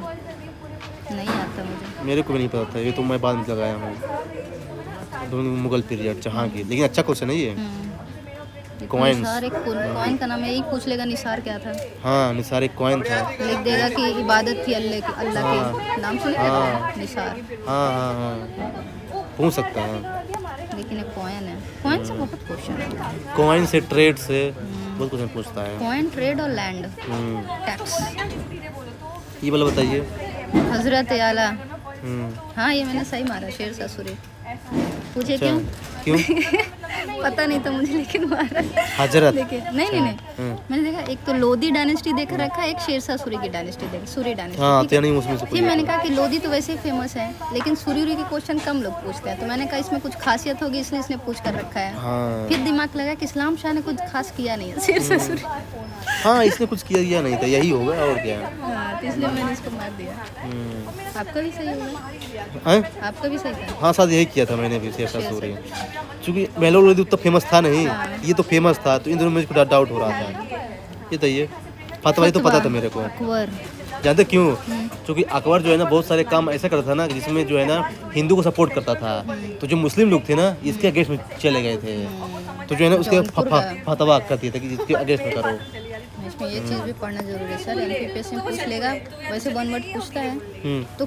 नहीं आता मुझे। मेरे को भी नहीं पता था, ये तो मैं बाद में लगाया हूँ। दोनों मुगल पीरियड, जहांगीर। लेकिन अच्छा क्वेश्चन है ये। Coins। निसार एक कॉइन का नाम है, यही पूछ लेगा निसार क्या था। हाँ, निसार एक कॉइन था। लिख देगा कि इबादत थी अल्लाह की, अल्लाह के नाम सुने हाँ। निसार। हाँ पूछ सकता है। लेकिन एक कॉइन है, कॉइन से बहुत क्वेश्चन है। कॉइन से, ट्रेड से बहुत क्वेश्चन पूछता है। कॉइन, ट्रेड और लैंड हम्म, टैक्स। ये वाला बताइए। हजरत आला। हम्म, हाँ ये मैंने सही मारा, शेर ससुरी। पूछे अच्छा, क्यों? क्यों? पता नहीं था मुझे, लेकिन मारा। हजरत। देखिए नहीं मैंने देखा, एक तो लोधी डायनेस्टी देख रखा है, एक शेरशाह सूरी की डायनेस्टी देख, सूरी डायनेस्टी। हाँ, ठीक है? तो नहीं उसमें से कोई फिर मैंने कहा कि लोधी तो वैसे ही फेमस है, लेकिन सूरी के क्वेश्चन कम लोग पूछते हैं, तो मैंने कहा इसमें कुछ खासियत होगी, इसलिए इसने पूछ कर रखा है। हाँ फिर दिमाग लगा कि इस्लाम शाह ने कुछ खास किया नहीं है शेरशाह सूरी। हाँ, इसने कुछ किया नहीं था, यही होगा और क्या। हाँ तो इसलिए मैंने इसको मार दिया। हम्म, आपका भी सही होगा, हैं? आपका भी सही था। हाँ शायद यही किया था मैंने भी, शेरशाह सूरी। क्योंकि मेहलोर लोधी उतना फेमस था नहीं, ये तो फेमस था, तो इन दोनों में मुझे डाउट हो रहा था। ये तो ये फतवा तो पता था मेरे को। अकबर। जानते क्यों? क्योंकि अकबर जो है ना बहुत सारे काम ऐसा करता था ना, जिसमें जो है ना हिंदू को सपोर्ट करता था। तो जो मुस्लिम लोग थे ना, इसके अगेंस्ट में चले गए थे, तो जो है ना उसके फतवा करती थे कि इसके अगेंस्ट में करो। इसमें ये चीज़ भी पढ़ना जरूरी है सर। एमपीपीएससी में पूछ लेगा, वैसे 1 वर्ड पूछता है तो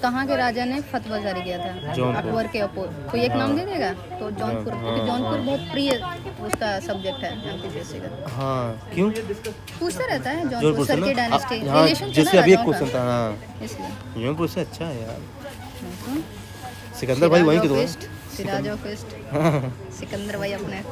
कहाँ के राजा ने फतवा जारी किया था अकबर के अपोज, कोई एक नाम दे देगा तो जौनपुर, क्योंकि जौनपुर बहुत प्रिय उसका सब्जेक्ट है एमपीपीएससी का। हाँ क्यों? पूछता रहता है जौनपुर जौनपुर से सर की ना, डायनेस्टी हाँ रिलेशन जैसे अभी एक क्वेश्चन था। हाँ इसलिए जौनपुर से अच्छा है यार। सिकंदर भाई वहीं के तो हैं। सिराज ऑफ ईस्ट, सिकंदर भाई अपने।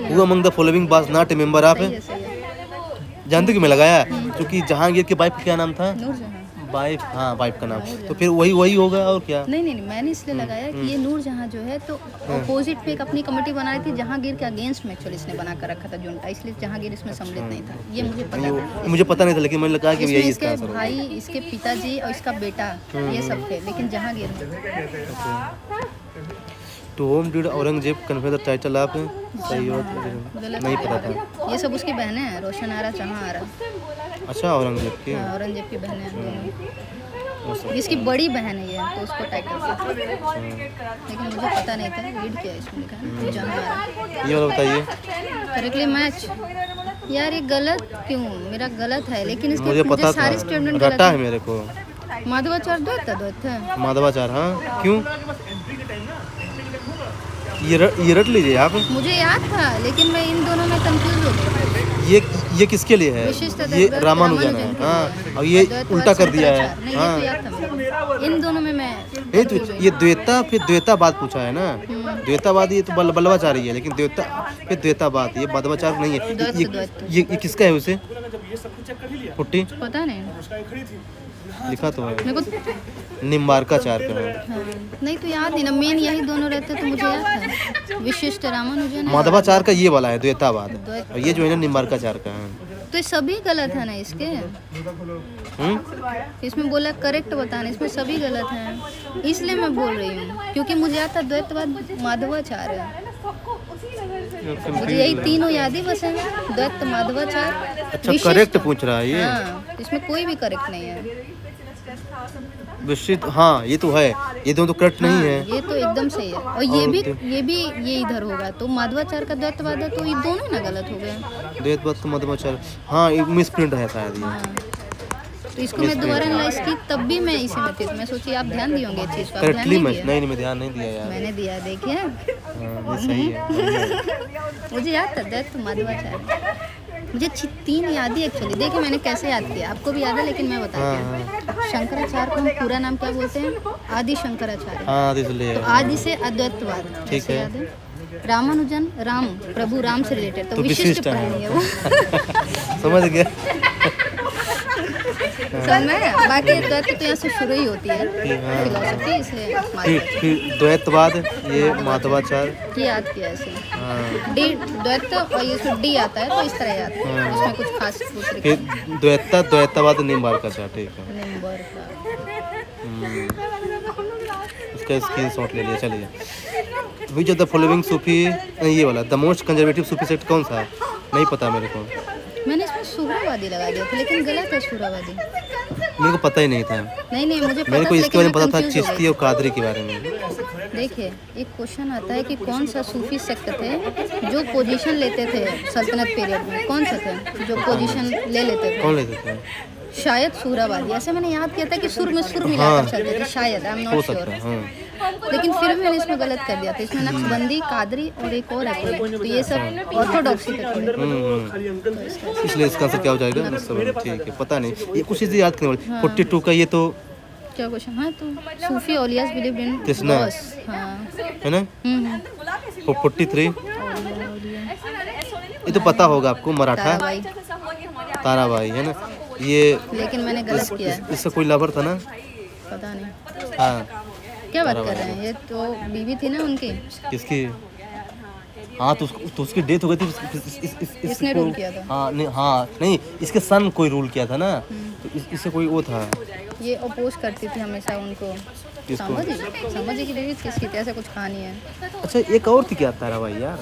Who among the following was not a member of? सही है सही है। जानते क्यों मैं लगाया? क्योंकि जहांगीर के वाइफ का क्या नाम था? नूरजहां। वाइफ, हाँ वाइफ का नाम, तो फिर वही होगा और क्या। नहीं मैंने इसलिए लगाया कि ये नूरजहां जो है तो अपोजिट पे एक अपनी कमेटी बना रही थी, जहांगीर के अगेंस्ट में एक्चुअली इसने बना कर रखा था जुनटा, इसलिए जहांगीर इसमें सम्मिलित नहीं था। ये मुझे पता था। मुझे पता नहीं था, लेकिन मैंने कहा कि इसमें यही इसके इसका आंसर होगा। भाई, इसके पिताजी और इसका बेटा ये सब थे, लेकिन Jahangir to whom did Aurangzeb confer the title of Sayyid? गलत नहीं है पता यार। था। ये सब उसकी बहनें हैं, रोशन आरा, जहाँ आरा। अच्छा, औरंगजेब की। हाँ, औरंगजेब की बहनें हैं दोनों। हो सकता जिसकी बड़ी बहन है ये, तो उसको टाइटल दिया। है। लेकिन मुझे पता नहीं था, रीड किया इसमें लिखा है जहाँ आरा। ये वाला बताइए। Correctly match. यार ये गलत क्यों? मेरा गलत है, लेकिन इसके मुझे पता था, सारे स्टेटमेंट गलत रटा है है। मेरे को। माधवाचार्य द्वैत है। माधवाचार्य, हाँ क्यों? ये रट लीजिए आप। मुझे याद था, लेकिन मैं इन दोनों में कंफ्यूज हो गई। ये किसके लिए है? विशिष्ट ये अद्वैत रामानुजन है। के हाँ, लिए। और ये अद्वैतवाद उल्टा कर दिया है। शंकराचार्य। नहीं, ये हाँ, तो याद था मेरे को। इन दोनों में मैं ये तो ये द्वैता फिर द्वैतावाद पूछा है ना। द्वैतावाद ये तो बल्लवाचार्य है, लेकिन द्वैता फिर द्वैतावाद, ये माधवाचार्य नहीं है। द्वैत। ये किसका है उसे? पुट्टी पता नहीं लिखा तो है, मेरे को। निम्बार्काचार्य का है। हाँ, नहीं तो याद नहीं ना, मेन यही दोनों रहते तो मुझे याद था। विशिष्ट रामानुजन है। माधवाचार्य का ये वाला है द्वैतावाद, द्वैत। और ये जो है ना निम्बार्काचार्य का है। तो ये सभी गलत है ना इसके। इसमें बोला करेक्ट बताना, इसमें सभी गलत हैं, इसलिए मैं बोल रही हूँ। क्योंकि मुझे याद था द्वैतवाद माधवाचार्य है। मुझे यही तीनों याद ही बस है, द्वैत, माधवाचार्य। अच्छा, विशिष्ट। करेक्ट पूछ रहा है ये। हाँ, इसमें कोई भी करेक्ट नहीं है। विशिष्ट, हाँ ये तो है, ये दोनों तो करेक्ट नहीं है। ये तो एकदम सही है। और ये इधर होगा, तो माधवाचार्य का द्वैतवाद है, तो ये दोनों ही ना गलत हो गए। द्वैतवाद तो माधवाचार्य, हाँ ये मिस प्रिंट है शायद ये। हाँ, तो इसको मैं दोबारा एनालाइज की, तब भी मैं इसी में थी। तो मैं सोची आप ध्यान दिए होंगे इस चीज़ को, आप ध्यान करेक्टली नहीं मैं दिया। नहीं, मैं ध्यान नहीं दिया यार। मैंने दिया, देखिए। हाँ, ये सही है। मुझे याद था द्वैत माधवाचार्य। मुझे 3 याद ही एक्चुअली। देखिए मैंने कैसे याद किया, आपको भी याद है, लेकिन मैं बताती हूँ। शंकराचार्य को हम पूरा नाम क्या बोलते हैं? आदि शंकराचार्य। हाँ इसलिए तो आदि से अद्वैतवाद, ठीक ऐसे है। याद है। रामानुजन, राम, प्रभु राम से रिलेटेड, तो तो विशिष्ट विशिष्ट प्राणी है वो। समझ गया। समझ में? बाकी द्वैत तो यहाँ से शुरू ही होती है फिलोसफी, इसलिए फिर द्वैतवाद, ये माधवाचार्य ये याद किया ऐसे। हाँ। डी द्वैत, और ये इसमें डी आता है, तो इस तरह याद है। इसमें कुछ खास कुछ लिखा फिर द्वैतवाद निम्बार्काचार्य, ठीक है। है। निम्बर का। उसका स्क्रीनशॉट ले लिया, चलिए। विच ऑफ द फॉलोइंग सूफी, ये वाला the most conservative Sufi sect कौन सा है? नहीं पता मेरे को। मैंने इसमें सुहरावादी लगा दिया था, लेकिन गलत है सुहरावादी। मेरे को पता ही नहीं था। नहीं मुझे पता मेरे को था, इसके लेकिन बारे में मैं पता था, confused हो चिश्ती गई। और कादरी के बारे में। देखिए एक क्वेश्चन आता है कि कौन सा सूफी सेक्ट थे जो पोजीशन लेते थे सल्तनत पीरियड में? कौन सा थे जो पोजीशन ले लेते थे? कौन लेते थे? शायद सुहरावादी। ऐसे मैंने याद किया था कि सुर में सुर हाँ। मिलाकर चलते थे, शायद, आई एम हो नॉट सकता श्योर। है, हाँ। लेकिन फिर भी मैंने इसमें गलत कर दिया था। इसमें नक्शबंदी, कादरी और एक और है कोई, तो ये सब ऑर्थोडॉक्सी थे थोड़े। इसलिए इसका आंसर क्या हो जाएगा? ठीक है, पता नहीं, ये कुछ चीज़ें याद करने वाली। 42 का ये तो क्या क्वेश्चन? हाँ, तो सूफी ओलियास बिलीव इन कृष्णा। गॉड्स। हाँ। है ना। 43 ये तो पता होगा आपको, मराठा ताराबाई। ताराबाई, है ना ये। लेकिन मैंने गलत किया है, इसका कोई लवर था ना? पता नहीं हाँ। क्या बात कर रहे हैं। ये तो बीवी थी ना उनकी। किसकी? हाँ तो उसकी डेथ हो गई थी। इसने रूल किया था। हाँ नहीं, इसके सन कोई रूल किया था ना, तो इससे कोई वो था। ये अपोज करती थी हमेशा उनको। किसको? समझ की बीवी किसकी थी? ऐसा कुछ कहानी है। अच्छा, एक और थी क्या? ताराबाई यार,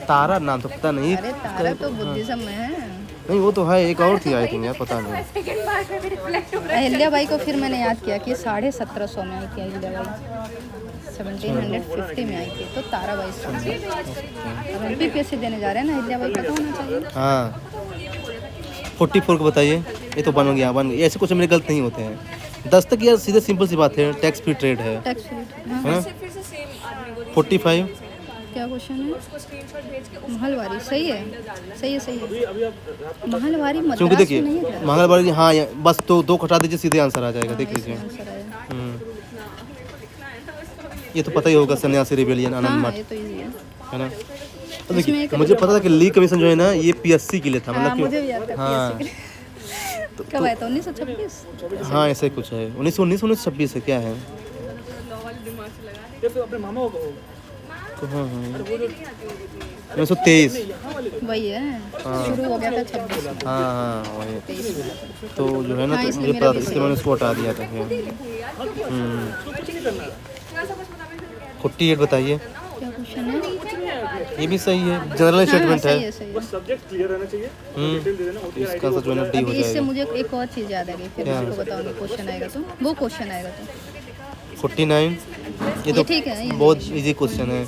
तारा नाम तो पता नहीं। अरे तारा तो बुद्धिज्म में है। नहीं वो तो है, एक और थी आई थिंक यार, पता नहीं। अहिल्याबाई को फिर मैंने याद किया कि 1750 में आई थी अहिल्याबाई, 1750 में आई थी। तो ताराबाई से अब MPPSC देने जा रहे हैं ना, अहिल्याबाई पता होना चाहिए। हाँ 44 को बताइए। ये तो बन गया, ऐसे कुछ मेरे गलत नहीं होते हैं। 10 तक यार सीधे सिंपल सी बात है, टैक्स फ्री ट्रेड है। टैक्स फ्री, है ना। 45 क्या क्वेश्चन है? महलवारी। सही है, सही है। महलवारी क्योंकि मद्रास देखिए में नहीं है। मंगलवार, हाँ बस तो 2 घटा दीजिए, सीधे आंसर आ जाएगा। देख लीजिए। आंसर है। ये तो पता ही होगा, सन्यासी रिबेलियन, आनंद हाँ, मठ, ये तो इजी है। है ना। तो देखिए मुझे पता था कि ली कमीशन जो है ना, ये PSC के लिए था, हाँ, मतलब मुझे भी याद था हाँ। PSC के लिए। कब आया था? 1926। हाँ ऐसा ही कुछ है। 1926 है क्या है? तो हाँ 1923। वही है, शुरू हो गया था 26। हाँ वही। तो जो है ना, हाँ, तो इसलिए मुझे मेरा पता था, भी इसलिए मैंने उसको हटा दिया था। 48 बताइए। क्या क्वेश्चन है। ये भी सही है, जनरल स्टेटमेंट सही है। है, सही है। सब्जेक्ट क्लियर रहना चाहिए, डिटेल दे देना होती है। इसका आंसर जो है ना डी हो अभी इससे जाएगा। मुझे एक और चीज़ याद आ गई, फिर मैं आपको बताऊंगी क्वेश्चन आएगा तो, वो क्वेश्चन आएगा तो। 49 ये तो ये ठीक है, ये बहुत इजी क्वेश्चन है।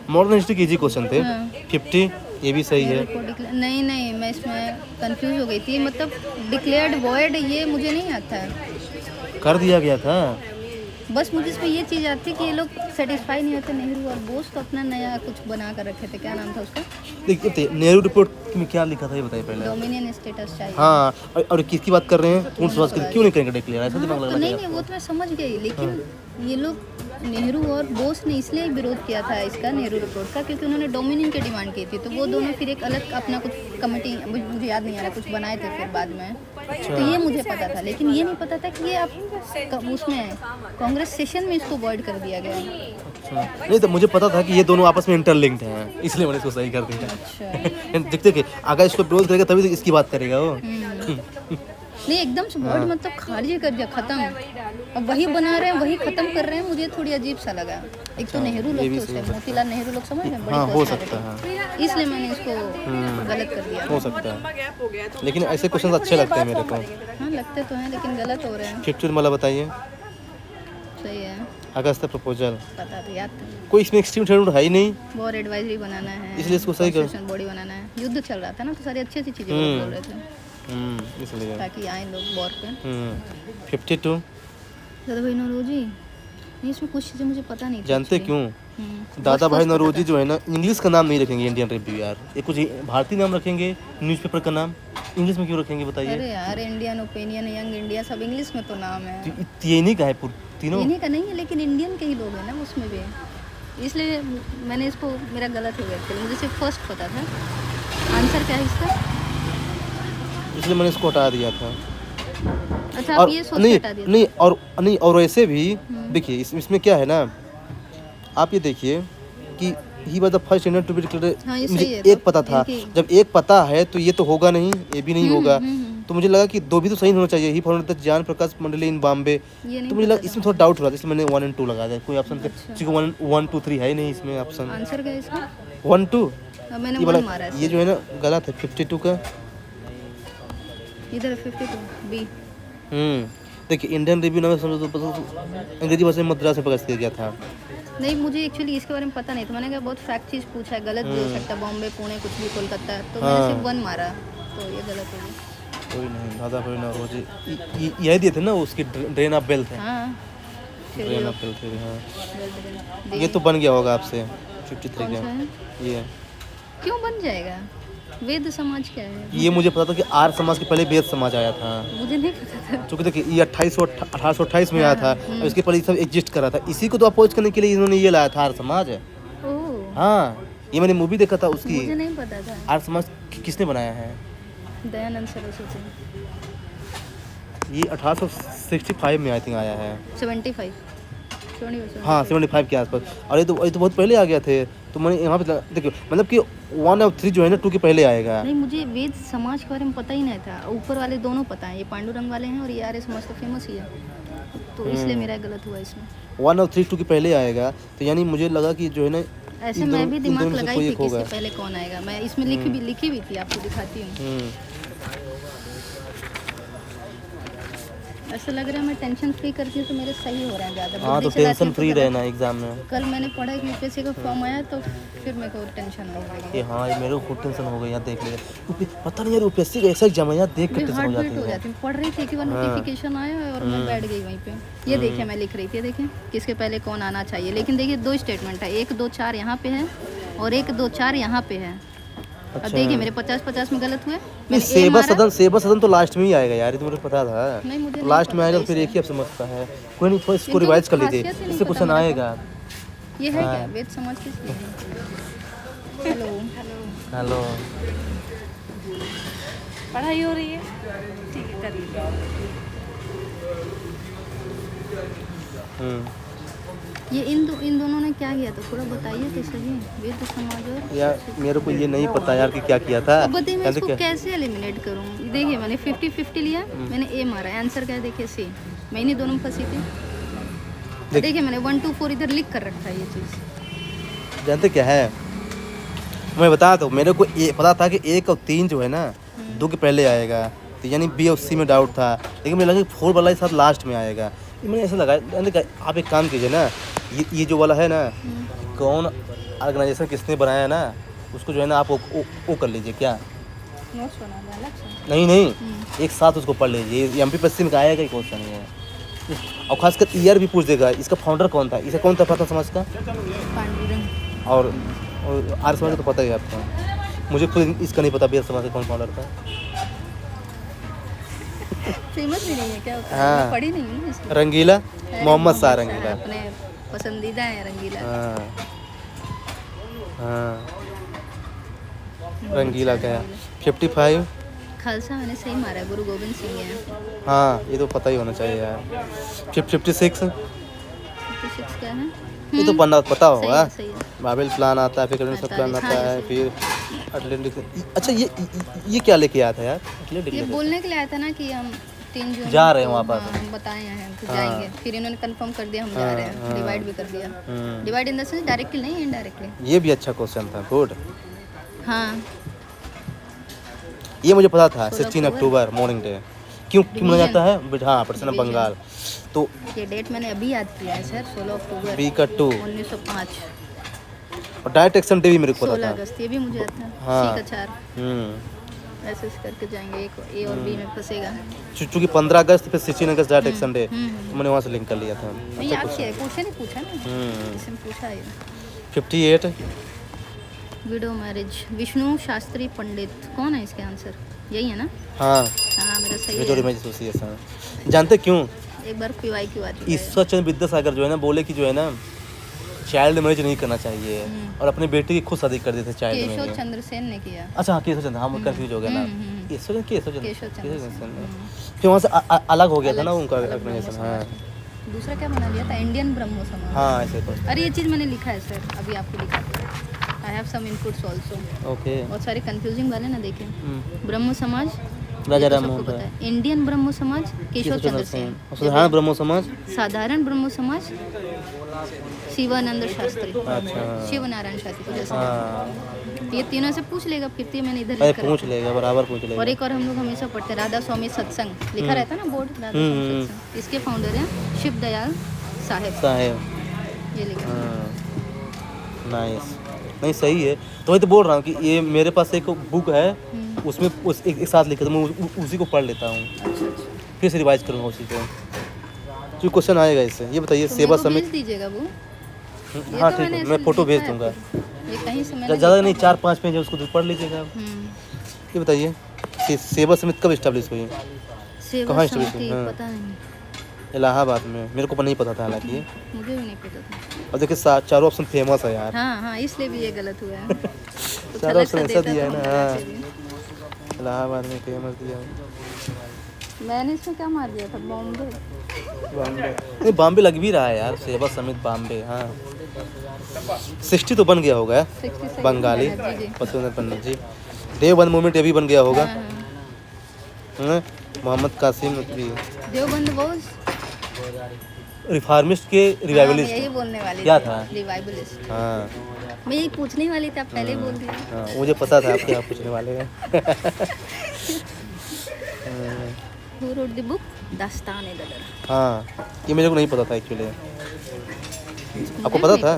मॉडर्न हिस्ट्री के इजी क्वेश्चन थे। हाँ। 50 ये भी सही है। नहीं नहीं, मैं इसमें कंफ्यूज हो गई थी, मतलब डिक्लेयर्ड वॉइड ये मुझे नहीं आता है। कर दिया गया था। बस मुझे इसमें ये चीज़ आती है कि ये लोग सेटिस्फाई नहीं होते, नेहरू और बोस तो अपना नया कुछ बना कर रखे थे, क्या नाम था उसका, देखिए नेहरू रिपोर्ट में क्या लिखा था ये बताइए पहले। डोमिनियन स्टेटस चाहिए। हाँ, और किसकी बात कर रहे हैं? पूर्ण स्वराज की। क्यों नहीं करेंगे डिक्लेयर? ऐसा दिमाग तो लगा नहीं नहीं, वो तो मैं समझ गई, लेकिन ये लोग नेहरू और बोस ने इसलिए विरोध किया था इसका, नेहरू रिपोर्ट का, क्योंकि उन्होंने डोमिनियन की डिमांड की थी। तो वो दोनों फिर एक अलग अपना कुछ कमेटी, मुझे याद नहीं आ रहा, कुछ बनाए थे फिर बाद में। तो ये मुझे पता था, लेकिन ये नहीं पता था कि ये अब उसमें कांग्रेस सेशन में इसको अवॉइड कर दिया गया है। अच्छा, नहीं तो मुझे पता था कि ये दोनों आपस में इंटरलिंक्ड हैं, इसलिए मैंने इसको सही कर दिया। अच्छा देखते कि अगर इसको विरोध करेगा तभी तो इसकी बात करेगा वो। नहीं, एकदम से वर्ड मतलब खारिज कर दिया, खत्म। अब वही बना रहे हैं, वही खत्म कर रहे हैं, मुझे थोड़ी अजीब सा लगा। एक तो नेहरू लोग थे उससे, मोतीलाल नेहरू लोग समझ रहे हैं, बड़ी हाँ हो personality। सकता है, इसलिए मैंने इसको गलत कर दिया। हो सकता है, लेकिन ऐसे क्वेश्चन अच्छे लगते हैं मेरे को। हाँ लगते तो हैं, लेकिन गलत हो रहे हैं। 50 वाला बताइए। सही है, अगस्त प्रपोजल, पता तो याद था। कोई इसमें एक्सट्रीम ट्रेंड है ही नहीं, वॉर एडवाइजरी बनाना है, इसलिए इसको सही कर। बॉडी बनाना है। युद्ध चल रहा था ना, तो सारी अच्छी अच्छी चीज़ें बोल रहे थे इसलिए। ताकि आए लोग वॉर पे। 52 दादा भाई नौरोजी, नहीं इसमें कुछ चीज़ें मुझे पता नहीं थी जानते actually। क्यों? दादा भाई नौरोजी जो है ना, इंग्लिश का नाम नहीं रखेंगे इंडियन रिव्यू यार, ये कुछ भारतीय नाम रखेंगे। न्यूज़पेपर का नाम इंग्लिश में क्यों रखेंगे बताइए? अरे यार, इंडियन ओपिनियन, यंग इंडिया, सब इंग्लिश में तो नाम है। तो ये नहीं कहा है तीनों? इन्हीं का नहीं है, लेकिन इंडियन के ही लोग हैं ना उसमें भी, इसलिए मैंने इसको, मेरा गलत हो गया एक्चुअली, मुझे सिर्फ फर्स्ट पता था। आंसर क्या है इसका? इसलिए मैंने इसको हटा दिया था। अच्छा, और आप ये सोच के हटा दिया? नहीं और वैसे भी देखिए इसमें क्या है ना, आप ये देखिए कि he was the first Indian to be declared. हाँ, ये मुझे सही है, एक तो पता था, इनकी- जब एक पता है तो ये तो होगा नहीं, ये भी नहीं होगा। तो मुझे लगा कि दो भी तो सही होना चाहिए। ही फाउंडेड द ज्ञान प्रकाश मंडली इन बॉम्बे। ये नहीं तो मुझे लगा पता इसमें थोड़ा डाउट हो रहा था, इसलिए मैंने 1 और 2 लगा दिया। कोई ऑप्शन अच्छा। 1 2 3 है ही नहीं इसमें ऑप्शन। था। आंसर क्या है इसका? 1 2 अब मैंने ये 1 वाला, मारा है, ये जो है ना गलत है। 52 का इधर 52 बी। देखिए इंडियन रिव्यू नाम समझो तो अंग्रेजी भाषा में मद्रास में प्रकाश किया गया था। नहीं, मुझे एक्चुअली इसके बारे में पता नहीं था, मैंने कहा बहुत फैक्ट चीज़ पूछा है, गलत भी हो सकता है, बॉम्बे, पुणे, कुछ भी, कोलकाता, तो मैंने सिर्फ 1 मारा, तो ये गलत हो गया। कोई नहीं, दादा भाई नौरोजी यही दिए थे ना उसकी ड्रेन ऑफ वेल्थ है। हाँ, ड्रेन ऑफ वेल्थ है, हाँ। हाँ, ये तो बन गया होगा आपसे 53 कौन सा का है? ये। क्यों बन जाएगा? वेद समाज क्या है? ये मुझे पता था कि आर्य समाज के पहले वेद समाज आया था। मुझे नहीं पता था। क्योंकि देखिए ये 1828 में आया था और इसके पहले सब एग्जिस्ट कर रहा था। इसी को तो अपोज करने के लिए इन्होंने ये लाया था आर्य समाज। ओह, हाँ, ये मैंने मूवी देखा था उसकी। मुझे नहीं पता था। आर्य समाज किसने बनाया है? दयानंद सरस्वती। ये 1865 में आई थिंक आया है। 75 हाँ 75 के आसपास। और ये तो बहुत पहले आ गया थे। तो मैंने यहाँ पे देखिए मतलब कि 1 और 3 जो है ना 2 के पहले आएगा। नहीं, मुझे वेद समाज के बारे में पता ही नहीं था। ऊपर वाले दोनों पता है, ये पांडुरंग वाले हैं और ये आर्य समाज तो फेमस ही है, तो इसलिए मेरा गलत हुआ इसमें। 1 और 3 2 के पहले आएगा, तो यानी मुझे लगा कि जो है ना ऐसे मैं भी दिमाग से लगाई कोई थी एक कि इससे होगा। पहले कौन आएगा। मैं इसमें लिखी भी थी, आपको दिखाती हूँ। ऐसा लग रहा है मैं टेंशन फ्री करती हूँ तो मेरे सही हो रहे हैं ज़्यादा। हाँ तो बुद्धि चलाती टेंशन हूँ तो फ्री गलत। रहना एग्जाम में। कल मैंने पढ़ा कि यूपीएससी का फॉर्म आया तो फिर मेरे को टेंशन हो गई। ये हाँ ये मेरे को खुद टेंशन हो गई यार, देख लिया पता नहीं यार यूपीएससी का ऐसा एग्जाम है यार, देख के मेरी टेंशन हार्ट हो बीट जाती हो है। जाती है। पढ़ रही थी कि वह नोटिफिकेशन आया और मैं बैठ गई वहीं पे। ये देखिए मैं लिख रही थी, देखिए किसके पहले कौन आना चाहिए। लेकिन देखिए 2 स्टेटमेंट है, 1 2 4 यहाँ पे है और 1 2 4 यहाँ पे है। अब देखिए मेरे 50-50 में गलत हुए। नहीं सेवा सदन तो लास्ट में ही आएगा यार, ये तो मुझे पता था। नहीं, मुझे नहीं लास्ट में पता आएगा था तो फिर एक ही अब समझता है। कोई नहीं, थोड़ा इसको इनको रिवाइज कर कुछ लीजिए, खासियत ही नहीं इससे पता क्वेश्चन मेरे आएगा। ये है क्या वेद समाज किसकी है? हेलो हेलो पढ़ाई हो रही है, ठीक है करिए। ये इन दोनों ने क्या किया था थोड़ा बताइए तो सही। वेद समाज और यार मेरे को ये नहीं पता यार कि क्या किया था। अब बताइए मैं कहते इसको क्या? कैसे एलिमिनेट करूँ। देखिए मैंने 50-50 लिया, मैंने ए मारा, आंसर क्या है देखिए सी। मैं इन्हीं दोनों में फंसी थी। देखिए मैंने 1 2 4 इधर लिख कर रखा है ये चीज़। जानते क्या है, मैं बता तो मेरे को ये पता था कि 1 और 3 जो है ना 2 के पहले आएगा, तो यानी बी और सी में डाउट था, लेकिन मुझे लगा कि 4 वाला ही साथ लास्ट में आएगा। ये मैंने ऐसा लगा, आप एक काम कीजिए ना, ये जो वाला है ना, कौन ऑर्गेनाइजेशन किसने बनाया ना, उसको जो है ना आप वो कर लीजिए क्या। नोट्स बना लो अलग से। नहीं एक साथ उसको पढ़ लीजिए, ये एमपी पश्चिम का आएगा ही क्वेश्चन है, और खासकर ईयर भी पूछ देगा, इसका फाउंडर कौन था, इसे कौन था पता समाज का, पांडुरंग। और आर्य समाज का तो पता ही है आपको, मुझे खुद इसका नहीं पता, बी समाज का कौन फाउंडर था। फेमस भी नहीं है क्या होता है? हाँ। मैं पढ़ी नहीं हूँ ना इसको। रंगीला, मोहम्मद शाह रंगीला। अपने पसंदीदा है रंगीला। हाँ रंगीला का 55। खालसा मैंने सही मारा है, गुरु गोविंद सिंह है। हाँ ये तो पता ही होना चाहिए यार। 56 56 क्या है? ये तो पता सही होगा। है, सही है। बाबेल प्लान आता है, फिर कम्युनिस्ट प्लान आता है, हाँ, फिर अटलांटिक। अच्छा ये क्या लेके आया था यार, अटलांटिक ये लेके? बोलने के लिए आया था ना कि हम 3 जून जा रहे हैं को, वहाँ पर। हाँ, हम बताए हैं कि हाँ। जाएंगे, फिर इन्होंने कंफर्म कर दिया हम जा रहे हैं, डिवाइड भी कर दिया। Divide in the sense directly नहीं, इनडायरेक्टली। ये भी अच्छा क्वेश्चन था, गुड। हाँ ये मुझे पता था, 16 16 अक्टूबर मॉर्निंग डे। क्यों मनाया जाता है? हाँ, पश्चिम बंगाल। तो ये डेट मैंने अभी याद किया है सर, 16 अक्टूबर बी का 2 1905। और डायरेक्ट एक्शन डे भी मेरे को पता 16 था। अगस्त ये भी मुझे याद था। हाँ। सी का 4 ऐसे करके जाएंगे, एक ए और बी में फंसेगा। चूंकि 15 अगस्त फिर 16 अगस्त डायरेक्ट एक्शन डे, हम्म। मैंने वहाँ से लिंक कर लिया था। मैं याद किया है, क्वेश्चन ही पूछा ना, इसमें पूछा है। 58 विडो मैरिज, विष्णु शास्त्री पंडित कौन है इसके आंसर? यही है ना? हाँ, हाँ मेरा सही विडो है। Marriage association. जानते क्यों? एक बार पीवाई की बात है। ईश्वर चंद्र विद्यासागर जो है ना, बोले कि जो है ना चाइल्ड मैरिज नहीं करना चाहिए, और अपने बेटे की खुद शादी कर देते चाइल्ड केशव मैरिज। चंद्र सेन ने किया। अच्छा हाँ, केशव चंद्र, हाँ मैं कंफ्यूज हो गया ना। केशव केशव चंद्र चंद्र सेन। फिर वहाँ से अलग हो गया था ना उनका ऑर्गेनाइजेशन। हाँ दूसरा क्या बना लिया था? इंडियन ब्रह्मो समाज। हाँ ऐसे कुछ। अरे ये चीज़ मैंने लिखा है सर, अभी आपको लिखा I have some inputs also. Okay. बहुत सारे कंफ्यूजिंग वाले ना देखें। ब्रह्मो समाज राजा ये तो राम सबको मोहन पता राय। है। इंडियन ब्रह्मो समाज केशव चंद्र सेन। साधारण ब्रह्मो समाज। साधारण ब्रह्मो समाज शिवानंद शास्त्री, अच्छा। शिव नारायण शास्त्री जैसे। हाँ ये तीनों से पूछ लेगा, फिर तो ये मैंने इधर अरे लिखा पूछ है। लेगा, बराबर पूछ और लेगा। एक और हम लोग हमेशा पढ़ते हैं, राधा स्वामी सत्संग लिखा रहता है ना बोर्ड, राधा स्वामी सत्संग। इसके फाउंडर हैं शिव दयाल साहेब, साहेब। ये लिखा है। हाँ नाइस, नहीं सही है। तो वही तो बोल रहा हूँ कि ये मेरे पास एक बुक है, उसमें एक साथ लिखा था, मैं उसी को पढ़ लेता हूँ, अच्छा अच्छा, फिर से रिवाइज करूँगा उसी को, जो क्वेश्चन आएगा इससे। ये बताइए, तो सेवा मेरे को समिति। भेज दीजिएगा वो। ये हाँ तो ठीक मैंने है, ऐसे मैं फोटो लिखा भेज है दूंगा। फिर। ये कहीं से मैंने ज़्यादा लिखा नहीं, है। 4-5 पेज है, उसको तो पढ़ लीजिएगा आप। ये बताइए, सेवा समिति कब इस्टेब्लिश हुई? सेवा कहाँ establish समिति हुई? हाँ। पता नहीं, इलाहाबाद में। मेरे को नहीं पता था हालांकि। मुझे भी नहीं पता था। और देखिए चारों ऑप्शन फेमस है यार। हाँ हाँ, इसलिए भी ये गलत हुआ है। कुछ चारों अलग ऑप्शन सा ऐसा देता दिया तो है हम ना। हाँ, लगाते भी। इलाहाबाद में फेमस दिया है। मैंने इसमें क्या मार दिया था? बॉम्बे। बॉम्बे नहीं, बॉम्बे लग भी रहा है यार, सेवा समिति बॉम्बे। हाँ 60 तो बन गया होगा 66 बंगाली जी, जी। पशुधन पंडित जी। देवबंद मूवमेंट ये भी बन गया होगा। हाँ, हाँ। हाँ, मोहम्मद कासिम नकवी देवबंद बोस। रिफॉर्मिस्ट के हाँ, मैं रिवाइवलिस्ट। यही बोलने वाली क्या थी, था? रिवाइवलिस्ट। हाँ मैं यही पूछने वाली थी, आप पहले ही बोल दिया। हाँ, मुझे पता था आप क्या पूछने वाले हैं। Who wrote the book? दास्तान-ए-गदर। हाँ ये मेरे को नहीं पता था एक्चुअली। आपको मुझे पता नहीं था?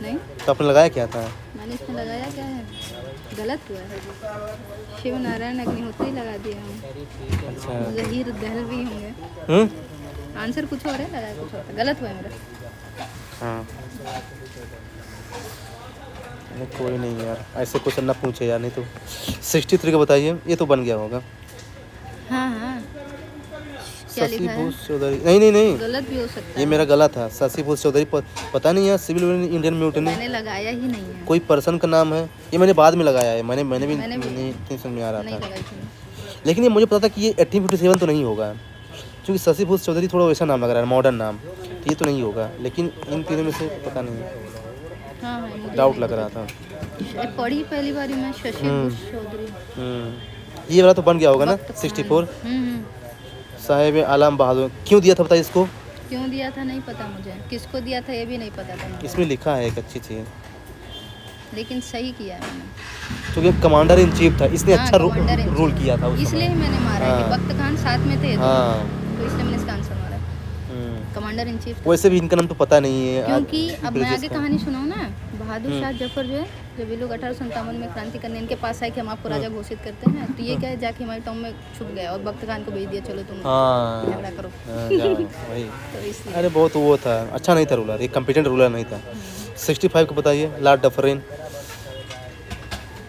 नहीं, तो आपने लगाया क्या था? मैंने इसमें लगाया क्या है? गलत हुआ है। शिव नारायण अग्निहोत्री लगा दिया हूँ। अच्छा। जहीर दहलवी होंगे। आंसर कुछ और है, लगाया कुछ और था। गलत हुआ है मेरा। हाँ नहीं, कोई नहीं यार, ऐसे क्वेश्चन ना पूछे यार, नहीं तो 63 का बताइए। ये तो बन गया होगा। हाँ हाँ, क्या शशि लिखा है? भूष चौधरी। नहीं गलत भी हो सकता ये है। मेरा गला था। शशि भूष चौधरी पता नहीं यार, सिविल इंडियन म्यूटनी मैंने लगाया ही नहीं है। कोई पर्सन का नाम है। ये मैंने बाद में लगाया है, मैंने भी मैंने भी- नहीं समझ में आ रहा नहीं था। लगाई थी। लेकिन ये मुझे पता था कि ये 1857 तो नहीं होगा, क्योंकि शशि भूष चौधरी थोड़ा वैसा नाम लग रहा है, मॉडर्न नाम, तो ये तो नहीं होगा। लेकिन इन तीनों में से पता नहीं, हाँ हाँ, मुझे डाउट नहीं लग रहा था। पता। पढ़ी पहली बारी मैं शशि भूष चौधरी। ये वाला तो बन गया होगा ना वक्त 64। हम्म। साहेब आलम बहादुर क्यों दिया था बताइए इसको? क्यों दिया था नहीं पता मुझे, किसको दिया था ये भी नहीं पता था मुझे। इसमें लिखा है एक अच्छी चीज़। लेकिन सही किया है मैंने। क्योंकि कमांडर इन चीफ था, इसने हाँ, अच्छा commander in रोल chief। किया था उस इसलिए ही समय। मैंने मारा है कि हाँ। बख्त खान साथ में थे हाँ। तो इसलिए मैंने इसका आंसर मारा। Commander in chief. वैसे भी इनका नाम तो पता नहीं है। क्योंकि अब मैं ब्रिटिश आगे का। कहानी सुनाऊँ ना, बहादुर शाह जफर जो है, जब ये लोग 1857 में क्रांति करने इनके पास आए कि हम आपको राजा घोषित करते हैं, तो ये क्या है, जाके हमारे टाउन में छुप गया और बख्त खान को भेज दिया, चलो तुम हाँ, झगड़ा करो। हाँ, जाओ, वही। तो इसलिए अरे बहुत वो था, अच्छा नहीं था रूलर, एक कॉम्पिटेंट रूलर नहीं था। 65 को बताइए, Lord Dufferin.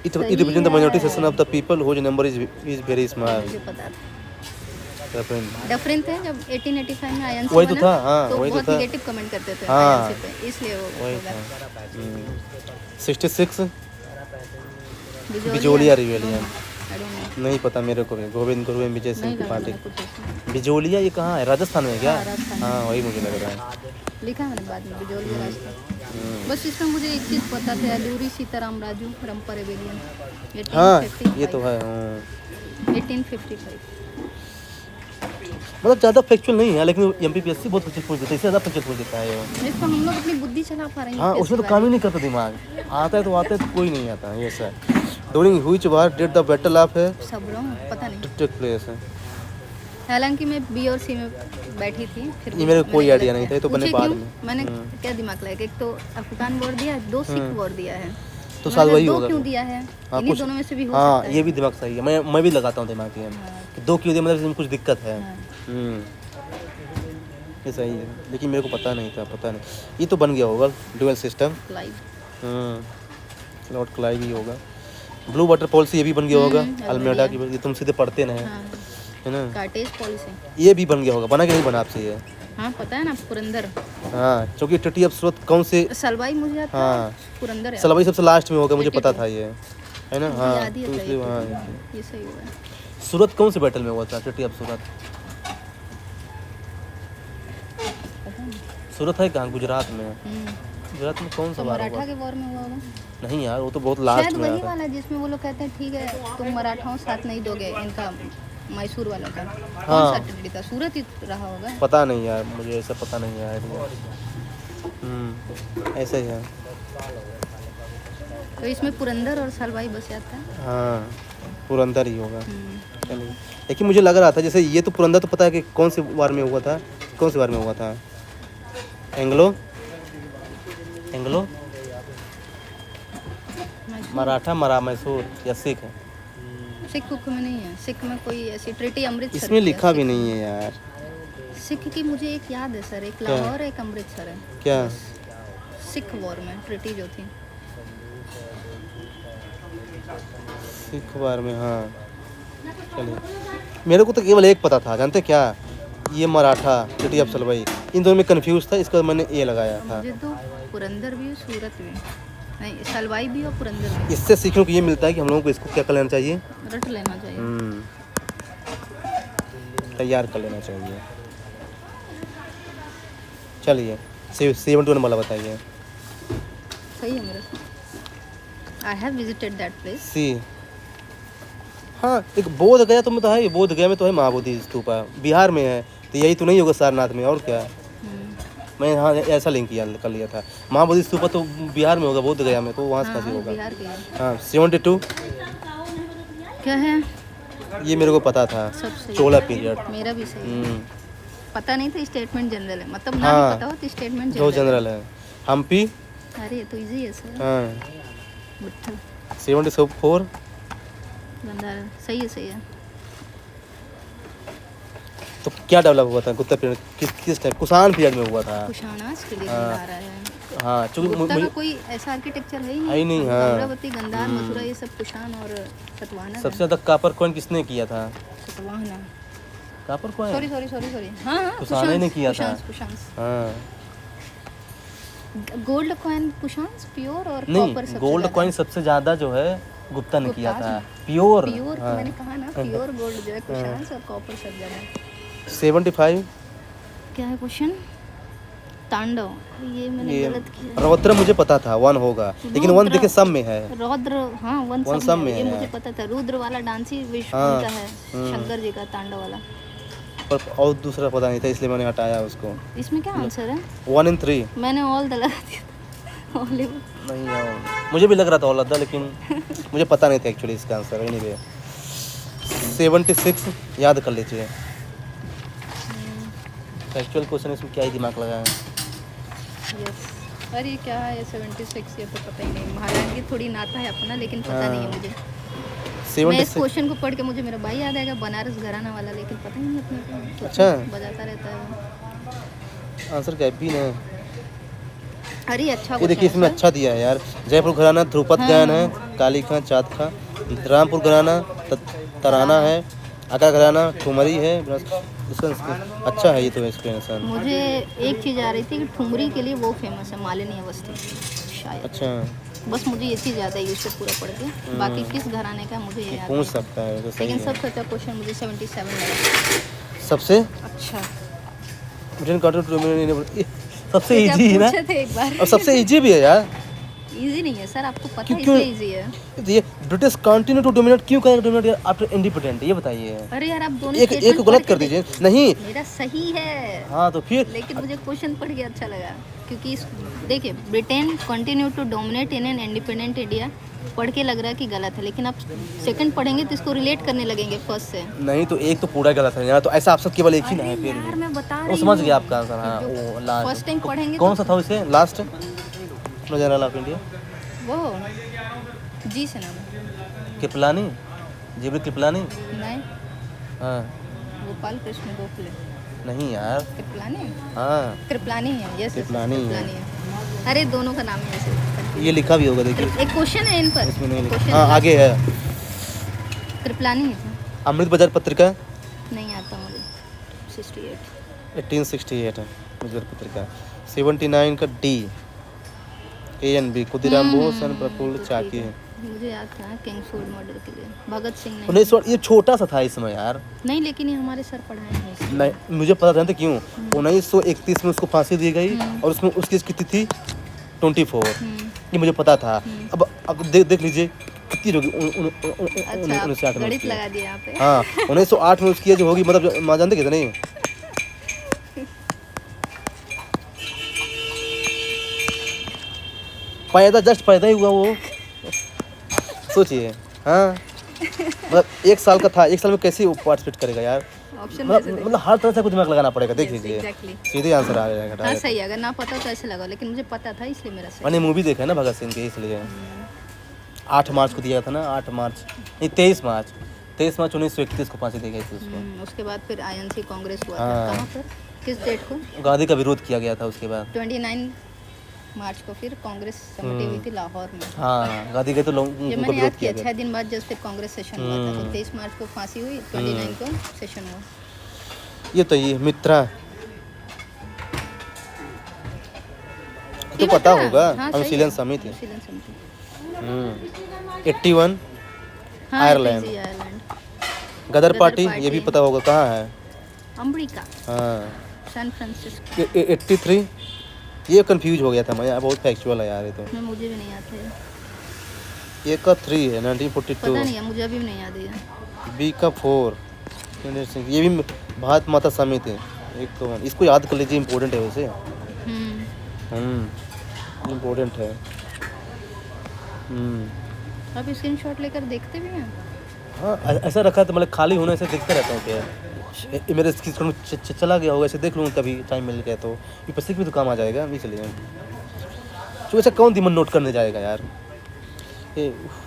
It represents the minority section of the people whose number is very small. मुझे पता था। डफरिन। डफरिन थे जब 1885 में आईएनसी वही तो बना, था, हाँ, तो वही तो बहुत था। नेगेटिव कमेंट करते थे हाँ। आईएनसी पे, इसलिए वो वही हो था। गया। 66 Bijolia rebellion. I don't know। नहीं पता मेरे को भी। गोविंद गुरु विजय सिंह नहीं की लगा पार्टी। मैंने कुछ ऐसा। बिजोलिया ये कहाँ है, राजस्थान में क्या? हाँ, राजस्थान में। हाँ, वही मुझे लग रहा है। लिखा मैंने बाद में बिजोलिया राजस्थान। बस इसमें मुझे एक चीज़ पता था, अदूरी सीताराम राजू रंपा रेबेलियन। हाँ, ये तो है। 1855। मतलब ज़्यादा फैक्चुअल नहीं है, लेकिन एमपीपीएससी बहुत फैक्चुअल पूछ देता है, इससे ज़्यादा फैक्चुअल पूछ देता है ये। इसको हम लोग अपनी बुद्धि चला पा रहे हैं। हाँ, UPSC उसमें तो वाले। काम ही नहीं करता दिमाग। आता है तो कोई नहीं आता है, ये sir. During which war did the battle of सब रहा पता नहीं। टेक प्लेस है। हालांकि मैं बी और सी में बैठी थी, फिर ये मेरे को कोई मैंने आइडिया गलत नहीं था, ये तो किया। मैंने पूछे बाद क्यों? में। मैंने क्या दिमाग लगाया कि एक तो अफगान वॉर दिया है, 2 सिख वॉर दिया है, तो मैंने शायद कहा वही 2 होगा। क्यों दिया है? हाँ, इन्हीं कुछ- दोनों में से भी हो हाँ, सकता है। ये भी दिमाग सही है। मैं भी लगाता हूँ दिमाग ये कि 2 क्यों दिए, मतलब इसमें कुछ दिक्कत है। हाँ। ये सही है, लेकिन मेरे को पता नहीं था, पता नहीं। ये तो बन गया होगा dual system. Clive. Lord Clive ही होगा। ब्लू वाटर पॉलिसी ये भी बन गया होगा, अल्मेडा अल्मेडा की। ये तुम सीधे पढ़ते ना, हाँ, है ना? Cartage policy. ये भी बन गया होगा, बना कि नहीं बना आपसे ये? हाँ पता है ना, पुरंदर। हाँ, क्योंकि ट्रिटी ऑफ सूरत कौन से? सलवाई मुझे आता हाँ। है, पुरंदर है। सलवाई सबसे लास्ट में होगा, मुझे पता 82 था ये, है ना? मुझे हाँ, याद ही तो आता है इसलिए हाँ। ये सही हुआ है। सूरत कौन से बैटल में हुआ था, ट्रिटी ऑफ सूरत? पता नहीं। सूरत है कहाँ? गुजरात में। हम्म। गुजरात में कौन सा तो वार मराठा हुआ? के वॉर में हुआ होगा नहीं यार, वो तो बहुत लास्ट शायद, में वही आया था। वाला जिसमें वो लोग कहते हैं ठीक है तुम मराठाओं साथ नहीं दोगे, इनका मैसूर वालों का। हाँ। कौन सा टिड्डी था? सूरत ही रहा होगा। पता नहीं यार, मुझे ऐसा पता नहीं है आइडिया। ऐसा ही है। तो इसमें पुरंदर और सलवाई बस आता है। हाँ, पुरंदर ही होगा। चलिए, लेकिन मुझे लग रहा था जैसे ये तो पुरंदर तो पता है कि कौन से वार में हुआ था, कौन से वार में हुआ था? एंग्लो मराठा, मैसूर या सिख? सिख बुक में नहीं है, सिख में कोई ऐसी ट्रिटी अमृतसर इसमें की है, लिखा भी सिख। नहीं है यार। सिख की मुझे एक याद है सर, एक क्या? लाहौर एक अमृतसर है। क्या? सिख वॉर में ट्रिटी जो थी। सिख वार में, हाँ। चलिए, मेरे को तो केवल एक पता था, जानते क्या? ये मराठा, ट्रिटी ऑफ सलवाई, इन दोनों में कंफ्यूज था, इसका मैंने ये लगाया था। मुझे तो पुरंदर भी सूरत भी नहीं, सलवाई भी और पुरंदर भी इससे सीखने को ये मिलता है कि हम लोगों को इसको क्या कर लेना चाहिए, रट लेना चाहिए। तैयार कर लेना चाहिए। चलिए, 71 वाला बताइए। सही है मेरा। I have visited that place. See, हाँ, एक बोध गया तो में तो है, बोध गया में तो है महाबोधि स्तूपा, बिहार में है, तो यही तो नहीं होगा सारनाथ में, और क्या? मैं हाँ ऐसा लिंक कर लिया था। महाबोधि स्तूपा तो बिहार में होगा, बोध गया में, तो वहाँ से हाँ, कैसे होगा? बिहार के है। हाँ, 72 क्या है? ये मेरे को पता था, सब सही। चोला पीरियड। मेरा भी सही है। पता नहीं था, स्टेटमेंट जनरल है, मतलब ना हाँ, भी पता हो तो स्टेटमेंट दो जनरल जनरल है। हम्पी, अरे ये तो इजी है सर। हाँ, बुट्ठल 74 गंदारा, सही है सही है। तो क्या डेवलप हुआ था गुप्ता पीरियड? किस टाइम? कुषाण पीरियड में हुआ था। कुशाणास के लिए हाँ। गंधारा है। हाँ, चूंकि गुप्ता का कोई ऐसा आर्किटेक्चर है है ही नहीं, हाँ। अमरावती, गंधार, मथुरा, ये सब कुशाण और सतवाहना। सबसे ज़्यादा कापर कॉइन किसने किया था? Satavahana. Copper coin? Sorry sorry sorry sorry, हाँ हाँ, कुशाण ने किया था। कुशांस। हाँ, गोल्ड कॉइन कुशांस, प्योर और नहीं, कॉपर सबसे गोल्ड ज़्यादा। कॉइन सबसे ज़्यादा जो है गुप्ता ने किया गुप्ता था। प्योर, प्योर हाँ। मैंने कहा ना, प्योर गोल्ड जो है कुशांस और कॉपर सब ज़्यादा। 75 क्या है क्वेश्चन? तांडव, ये मैंने ये गलत किया। रौद्र मुझे पता था 1 होगा, लेकिन 1 रुद्र। देखिए सब में है। रौद्र, हाँ वन वन सब सब में में है, ये है। मुझे पता था। रुद्र वाला डांस ही विश्व हाँ, उनका है, शंकर जी का तांडव वाला। और दूसरा पता नहीं था, इसलिए मैंने हटाया उसको। इसमें क्या आंसर है? 1 in 3। मैंने ऑल द लगा दिया था। हॉलीवुड। नहीं यार, मुझे भी लग रहा था औलादा, लेकिन मुझे पता नहीं था एक्चुअली इसका आंसर। एनीवे 76 याद कर लीजिए। एक्चुअल क्वेश्चन इसमें क्या ही दिमाग लगाया है। यस। और ये क्या है 76, ये तो पता ही नहीं। महाराज की थोड़ी नाता है अपना, लेकिन पता नहीं है मुझे। मैं इस 76 क्वेश्चन को पढ़ के मुझे मेरा भाई याद आएगा, बनारस घराना वाला, लेकिन पता ही नहीं अपने को। अच्छा। बजाता रहता है वो। आंसर क्या भी ना। अरे अच्छा ये देखिए इसमें अच्छा दिया है यार। जयपुर घराना ध्रुपद गायन है, काली खां चाँद खां। रामपुर घराना तराना है, आगरा घराना ठुमरी है। अच्छा है ये तो एक्सप्लेनेशन। मुझे एक चीज़ आ रही थी कि ठुमरी के लिए वो फेमस है, मालिनी अवस्थी शायद। अच्छा, बस मुझे ये चीज़ याद आई उससे पूरा पढ़ के। बाकी किस घराने का मुझे ये याद पूछ नहीं। सकता है तो सही लेकिन है। सबसे अच्छा क्वेश्चन मुझे 77 लगा। सबसे अच्छा ब्रिटेन कंट्री सबसे ये इजी है ना, पूछे थे एक बार। और सबसे इजी भी है यार। इजी नहीं है सर, आपको पता है क्यों? इसलिए इजी है। ये ब्रिटिश कंटिन्यू टू डोमिनेट क्यों करेगा, डोमिनेट आफ्टर इंडिपेंडेंट, ये बताइए। अरे यार आप दोनों एक statement एक गलत पढ़ कर के दीजिए। नहीं, मेरा सही है, हाँ तो फिर लेकिन मुझे क्वेश्चन पढ़ के अच्छा लगा। क्योंकि देखिए Britain continue to dominate in an independent India पढ़ के लग रहा है कि गलत है, लेकिन आप सेकंड पढ़ेंगे तो इसको रिलेट करने लगेंगे फर्स्ट से। नहीं तो एक तो पूरा गलत है यार, तो ऐसा ऑप्शन केवल एक ही ना है। अरे फिर यार मैं बता वो रही समझ हूँ। गया आपका आंसर। हाँ वो लास्ट फर्स्ट टाइम पढ़ेंगे कौन तो सा था उसे लास्ट जनरल ऑफ इंडिया वो जी से नाम है। कृपलानी, जिब्री कृपलानी। नहीं, हाँ गोपाल कृष्ण गोखले। नहीं यार, कृपलानी, हाँ कृपलानी है। यस कृपलानी है। है। अरे दोनों का नाम है ऐसे। ये लिखा भी होगा देखिए एक क्वेश्चन है इन पर। इसमें नहीं लिखा। क्वेश्चन हाँ आगे है। कृपलानी है। अमृत बाजार पत्रिका नहीं आता मुझे। 68 1868 है बाजार पत्रिका। 79 का D A N B Khudiram Bose and Prafulla तो चाकी ठीक है। है। मुझे याद था किंग्सफोर्ड मर्डर के लिए भगत सिंह ने। 1900 ये छोटा सा था इसमें यार। नहीं, लेकिन ये हमारे सर पढ़ाए हैं इसलिए। नहीं मुझे पता था क्यों। 1931 में उसको फांसी दी गई और उसमें उसकी कितनी थी 24। ये मुझे पता था। अब देख लीजिए कितनी होगी। अच्छा 1960 में गणित उसकी। लगा दिया यहाँ पे। हाँ 1908 में उसकी जो होगी, मतलब माँ जानते कितने। जस्ट पैदा ही हुआ वो, सोचिए। हाँ मतलब 1 साल का था, 1 साल में कैसे पार्टिसिपेट करेगा यार। ऑप्शन मतलब हर तरह से कुछ दिमाग लगाना पड़ेगा। देख लीजिए एग्जैक्टली। सीधे आंसर आ जाएगा। हाँ सही है, अगर ना पता तो ऐसे लगा, लेकिन मुझे पता था इसलिए मेरा सही। मैंने मूवी देखा है ना भगत सिंह की, इसलिए 8 मार्च को दिया था ना। 8 मार्च नहीं 23 मार्च 1931 को फांसी दी गई थी उसको। उसके बाद फिर आईएनसी कांग्रेस हुआ था। हाँ। कहाँ पर, किस डेट को? गांधी का विरोध किया गया था उसके बाद। 29 मार्च को फिर कांग्रेस समिति हुई थी लाहौर में। हाँ गांधी के तो लोगों ये को मैंने विरोध याद किया किया। गया। 6 दिन बाद जब फिर कांग्रेस सेशन हुआ था, तो 23 मार्च को फांसी हुई, 29 को सेशन हुआ। ये तो ये मित्रा तो ये पता बता। होगा। हाँ, सही अनुशीलन है। समिति। अनुशीलन समिति। 81 हाँ, Ireland. APC Ireland. Ghadar Ghadar party ये पार्टी। भी पता होगा कहाँ है। अमेरिका, हाँ सैन फ्रांसिस्को। 83 ये कंफ्यूज हो गया था मैं यार, बहुत फैक्चुअल है यार ये तो। में मुझे भी नहीं आता है। ए का 3 है 1942। पता नहीं है, मुझे अभी भी नहीं याद है। बी का 4 ये भी भारत माता समिति। एक तो इसको याद कर लीजिए, इम्पोर्टेंट है वैसे। इम्पोर्टेंट है। आप स्क्रीनशॉट लेकर देखते भी हैं? हाँ ऐसा रखा तो मतलब खाली होने से देखते रहता हूँ क्या। ये मेरे स्क्रीन में चला गया होगा, ऐसे देख लूँ कभी टाइम मिल गया तो। ये पैसे भी तो काम आ जाएगा इसलिए। तो ऐसा कौन दिमाग नोट करने जाएगा यार।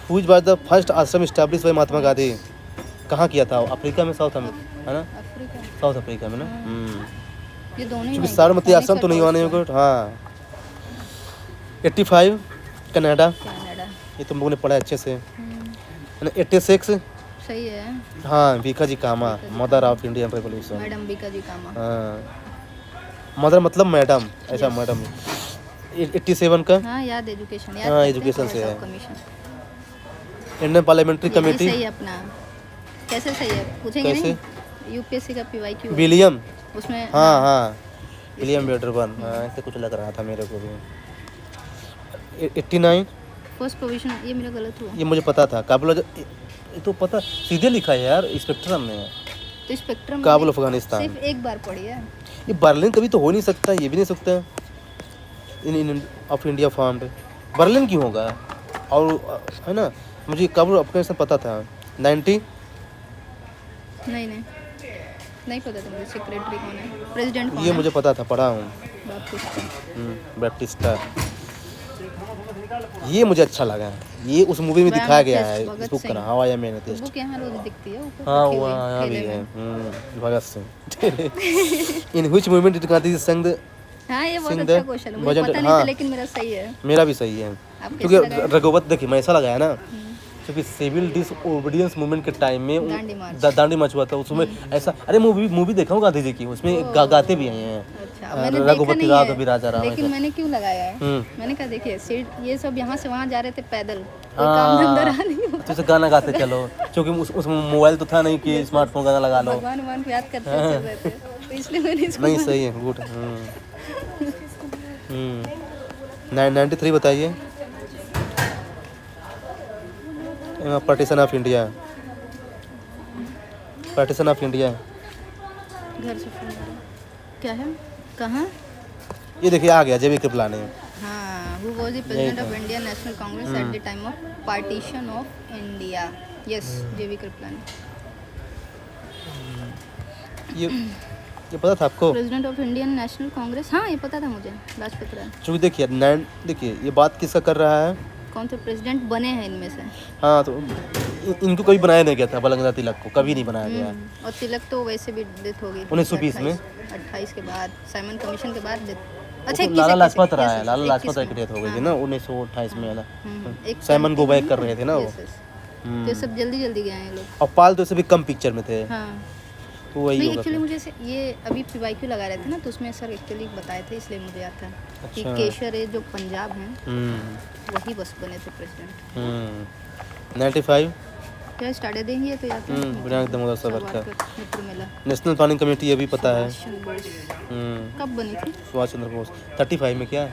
हुज बाय द फर्स्ट आश्रम स्टैब्लिश बाय महात्मा गांधी। कहाँ किया था? अफ्रीका में, साउथ में है ना, अफ्रीका। साउथ अफ्रीका में ना। ये दोनों ही क्योंकि नहीं। साबरमती आश्रम तो नहीं हुआ नहीं होगा। हाँ 85 कनाडा, कनाडा। ये तुम लोगों ने पढ़ा अच्छे से। 86 सही है। हाँ Bhika ji Cama, mother of Indian revolution. Madam Bika ji Cama. हाँ मदर मतलब मैडम, ऐसा मैडम। 87 का हाँ याद, एजुकेशन हाँ, एजुकेशन से है। कमीशन। इंडियन पार्लियामेंट्री ये भी कमेटी। सही है अपना। कैसे सही है पूछेंगे? कैसे? नहीं यूपीएससी का पीवाईक्यू विलियम। उसमें। हाँ हाँ विलियम वेडरबर्न। हाँ ऐसे कुछ लग रहा था मेरे को भी। 89 फर्स्ट प्रोविजन, ये मेरा गलत हुआ। ये मुझे पता था। काबुल, ये तो पता सीधे लिखा है यार स्पेक्ट्रम में। तो स्पेक्ट्रम काबुल अफगानिस्तान। सिर्फ एक बार पढ़ी है। ये बर्लिन कभी तो हो नहीं सकता, ये भी नहीं सकता। इन ऑफ इंडिया फाउंड। बर्लिन क्यों होगा? और है ना, मुझे कब अफगानिस्तान पता था 90। नहीं पता था मुझे सेक्रेटरी कौन है, प्रेसिडेंट कौन ये है। मुझे पता था, पढ़ा हूँ। बाप्टिस्टा। बैप्टिस्टा। ये मुझे अच्छा लगा, ये उस मूवी में दिखाया गया है। इस बुक का नाम how I am an atheist. Book यहाँ रोज दिखती है ऊपर हाँ रखी हुई, वहाँ भी ठेले है। में। Bhagat Singh. In which movement did Gandhi sing the हाँ ये बहुत सिंह अच्छा द क्वेश्चन है, मुझे भजन- पता नहीं था हाँ। लेकिन मेरा सही है। मेरा भी सही है, आप क्योंकि कैसे लगाए? रघुवत देखिए मैं ऐसा लगाया ना, क्योंकि सिविल डिसओबीडियंस मूवमेंट के टाइम में दांडी मार्च। दांडी मार्च हुआ था उसमें ऐसा। अरे मूवी देखा हूँ गांधी जी की, उसमें गाते भी हैं अच्छा मैंने देखा रघुपति नहीं राघव है, भी राजा राम लेकिन ऐसा। मैंने क्यों लगाया है, हम्म। मैंने कहा देखिए सीट ये सब यहाँ से वहाँ जा रहे थे पैदल, कोई काम धंधा रहा नहीं होता। तो उसे गाना गाते चलो, क्योंकि उस मोबाइल तो था नहीं कि स्मार्टफोन गाना लगा लो। भगवान को याद करते चल रहे थे, तो इसलिए मैंने इसको नहीं सही है, गुड। 93 बताइए। Partition of India, partition of India. घर से फोन आ रहा है। क्या है कहाँ? ये देखिए आ गया जेबी कृपलानी। हाँ who was the president of Indian National Congress at the time of partition of India? Yes, JV Kripalani. ये पता था आपको? President of Indian national Congress, हाँ ये पता था मुझे, लाजपत राय। क्योंकि देखिए ये बात किसका कर रहा है? कौन से प्रेसिडेंट बने हैं इनमें से? हाँ तो इनको कभी बनाया नहीं गया था, बालगंगाधर तिलक को कभी नहीं बनाया गया। और तिलक तो वैसे भी डेथ हो गई 1920 में। 28 के बाद साइमन कमीशन के बाद डेथ। वो अच्छा तो 21 लाला लाजपत yes, राय, yes, लाला 21 लाजपत राय की में। डेथ हो गई थी ना 1928 में ना। एक साइमन गो बैक कर रहे थे ना वो। yes, yes। तो ये सब जल्दी जल्दी गए हैं ये लोग। और पाल तो इससे भी कम पिक्चर में थे, हाँ तो वही नहीं होगा एक्चुअली फिर। मुझे ये अभी PYQ लगा रहे थे ना, तो उसमें सर एक्चुअली बताए थे, इसलिए मुझे याद था कि अच्छा। केशर है जो पंजाब हैं हम्म, वही बस बने थे प्रेसिडेंट। 95 क्या स्टार्ट देंगे तो याद है विनायक दामोदर सावरकर। मित्र मेला। नेशनल प्लानिंग कमेटी ये भी पता है। सुभाष चंद्र बोस हम्म, कब बनी थी? सुभाष चंद्र बोस 35 में क्या?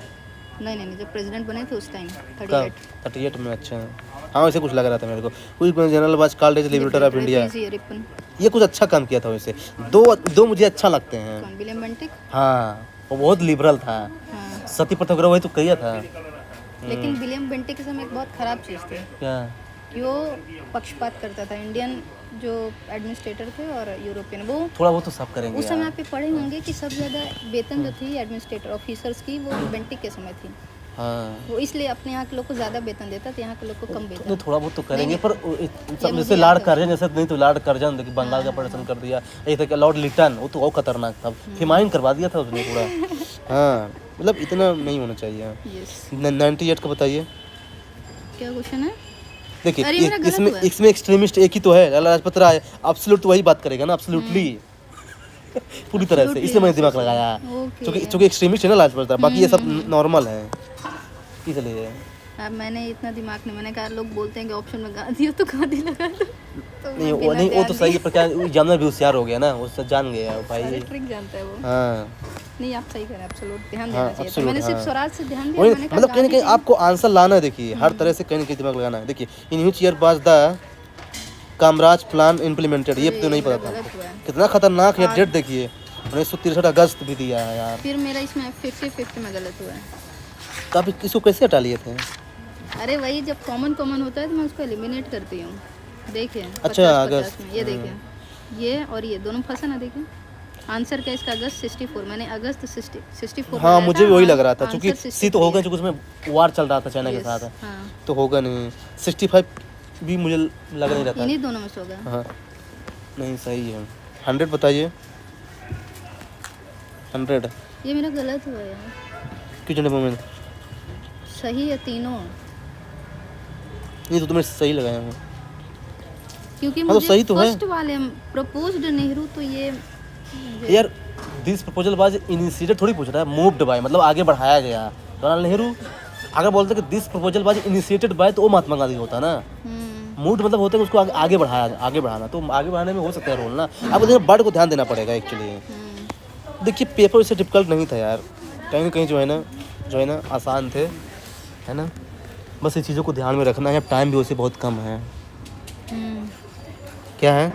नहीं जब प्रेसिडेंट बने थे उस टाइम कब? 38। 38 में। अच्छा हाँ वैसे कुछ लग रहा था मेरे को। कुछ general was called as liberator of India. ये कुछ अच्छा काम किया था वैसे। दो मुझे अच्छा लगते हैं। कौन? William Bentinck. हाँ वो बहुत लिबरल था, हाँ सती प्रथा वगैरह वही तो किया था। लेकिन विलियम बेंटिक के समय एक बहुत खराब चीज़ थी क्या? कि वो पक्षपात करता था, इंडियन जो एडमिनिस्ट्रेटर थे और यूरोपियन। वो थोड़ा बहुत तो सब करेंगे उस समय यार। आप ये पढ़े होंगे कि सबसे ज़्यादा वेतन जो थी एडमिनिस्ट्रेटर ऑफिसर्स की वो बेंटिक के समय थी। हाँ वो इसलिए अपने यहाँ के लोग को ज़्यादा वेतन देता था, यहाँ के लोग को कम नहीं वेतन। थोड़ा बहुत तो करेंगे, पर मुझे जैसे याद लॉर्ड है। कर्जन जैसे नहीं तो लॉर्ड कर्जन देखिए बंगाल का प्रदर्शन कर दिया। एक था लॉर्ड लिटन, वो तो और खतरनाक था, हिमायन करवा दिया था उसने पूरा। हाँ मतलब इतना नहीं होना चाहिए। यस 98 का बताइए। क्या क्वेश्चन है? देखिए अरे मेरा गलत हुआ है। इसमें एक्सट्रीमिस्ट एक ही तो है, लाला लाजपत राय। एब्सोल्यूट तो वही बात करेगा ना, एब्सोल्युटली पूरी तरह से। इसलिए मैंने दिमाग लगाया, ओके। क्योंकि एक्सट्रीमिस्ट है ना लाजपत राय, बाकी ये सब नॉर्मल है इसलिए। अब मैंने इतना दिमाग नहीं, मैंने कहा लोग बोलते हैं कि ऑप्शन में गांधी हो तो गांधी लगा दो। तो नहीं मैं वो बिना नहीं वो ध्यान तो सही है, पर क्या जानना भी होशियार हो गया ना, वो सब जान गया सारे भाई। ट्रिक जानता है वो। हाँ नहीं आप सही करें, एब्सोल्यूट ध्यान हाँ, देना चाहिए था। absolute, मैंने सिर्फ हाँ। स्वराज से ध्यान दिया, वही मैंने कहा मतलब कहीं ना कहीं गांधी आपको आंसर लाना है। देखिए हर तरह से कहीं ना कहीं दिमाग लगाना है। देखिए in which year was the Kamraj plan implemented, ये तो नहीं पता था। गलत हुआ है। कितना खतरनाक है डेट। देखिए 1963 अगस्त भी दिया है यार। फिर मेरा इसमें 50-50 में गलत हुआ है। तो आप इसको कैसे हटा लिए थे? अरे वही जब कॉमन होता है तो मैं उसको एलिमिनेट करती हूँ। देखिए अच्छा, 50-50 अगस्त। में ये देखिए ये और ये दोनों फंसा ना। देखिए आंसर क्या है इसका? अगस्त 64। मैंने अगस्त 64 हाँ लगाया मुझे भी था, वही लग रहा था, आंसर क्योंकि 63 सी तो होगा क्योंकि उसमें वार चल रहा था चाइना के Yes, साथ, हाँ तो होगा नहीं। 65 भी मुझे लग नहीं रहा था। इन्हीं दोनों में से होगा। हाँ नहीं सही है। 100 बताइए। 100 ये मेरा गलत हुआ यार। किचन मोमेंट सही है तीनों, ये तो तुम्हें सही लगाया हूँ। क्योंकि हाँ, तो मुझे सही तो है। फर्स्ट वाले प्रपोज्ड नेहरू तो ये यार दिस प्रपोजल वाज इनिशिएटेड थोड़ी पूछ रहा है, मूव्ड बाय मतलब आगे बढ़ाया गया। जवाहरलाल नेहरू अगर बोलते कि this proposal was initiated by तो वो महात्मा गांधी होता ना। मूड मतलब होता है कि उसको आगे बढ़ाना, तो आगे बढ़ाने में हो सकता है रोल ना। आपको देखिए वर्ड को ध्यान देना पड़ेगा एक्चुअली। देखिए पेपर इससे डिफिकल्ट नहीं था यार, कहीं ना कहीं जो है ना आसान थे, है ना। बस ये चीज़ों को ध्यान में रखना है। टाइम भी वैसे बहुत कम है। क्या है?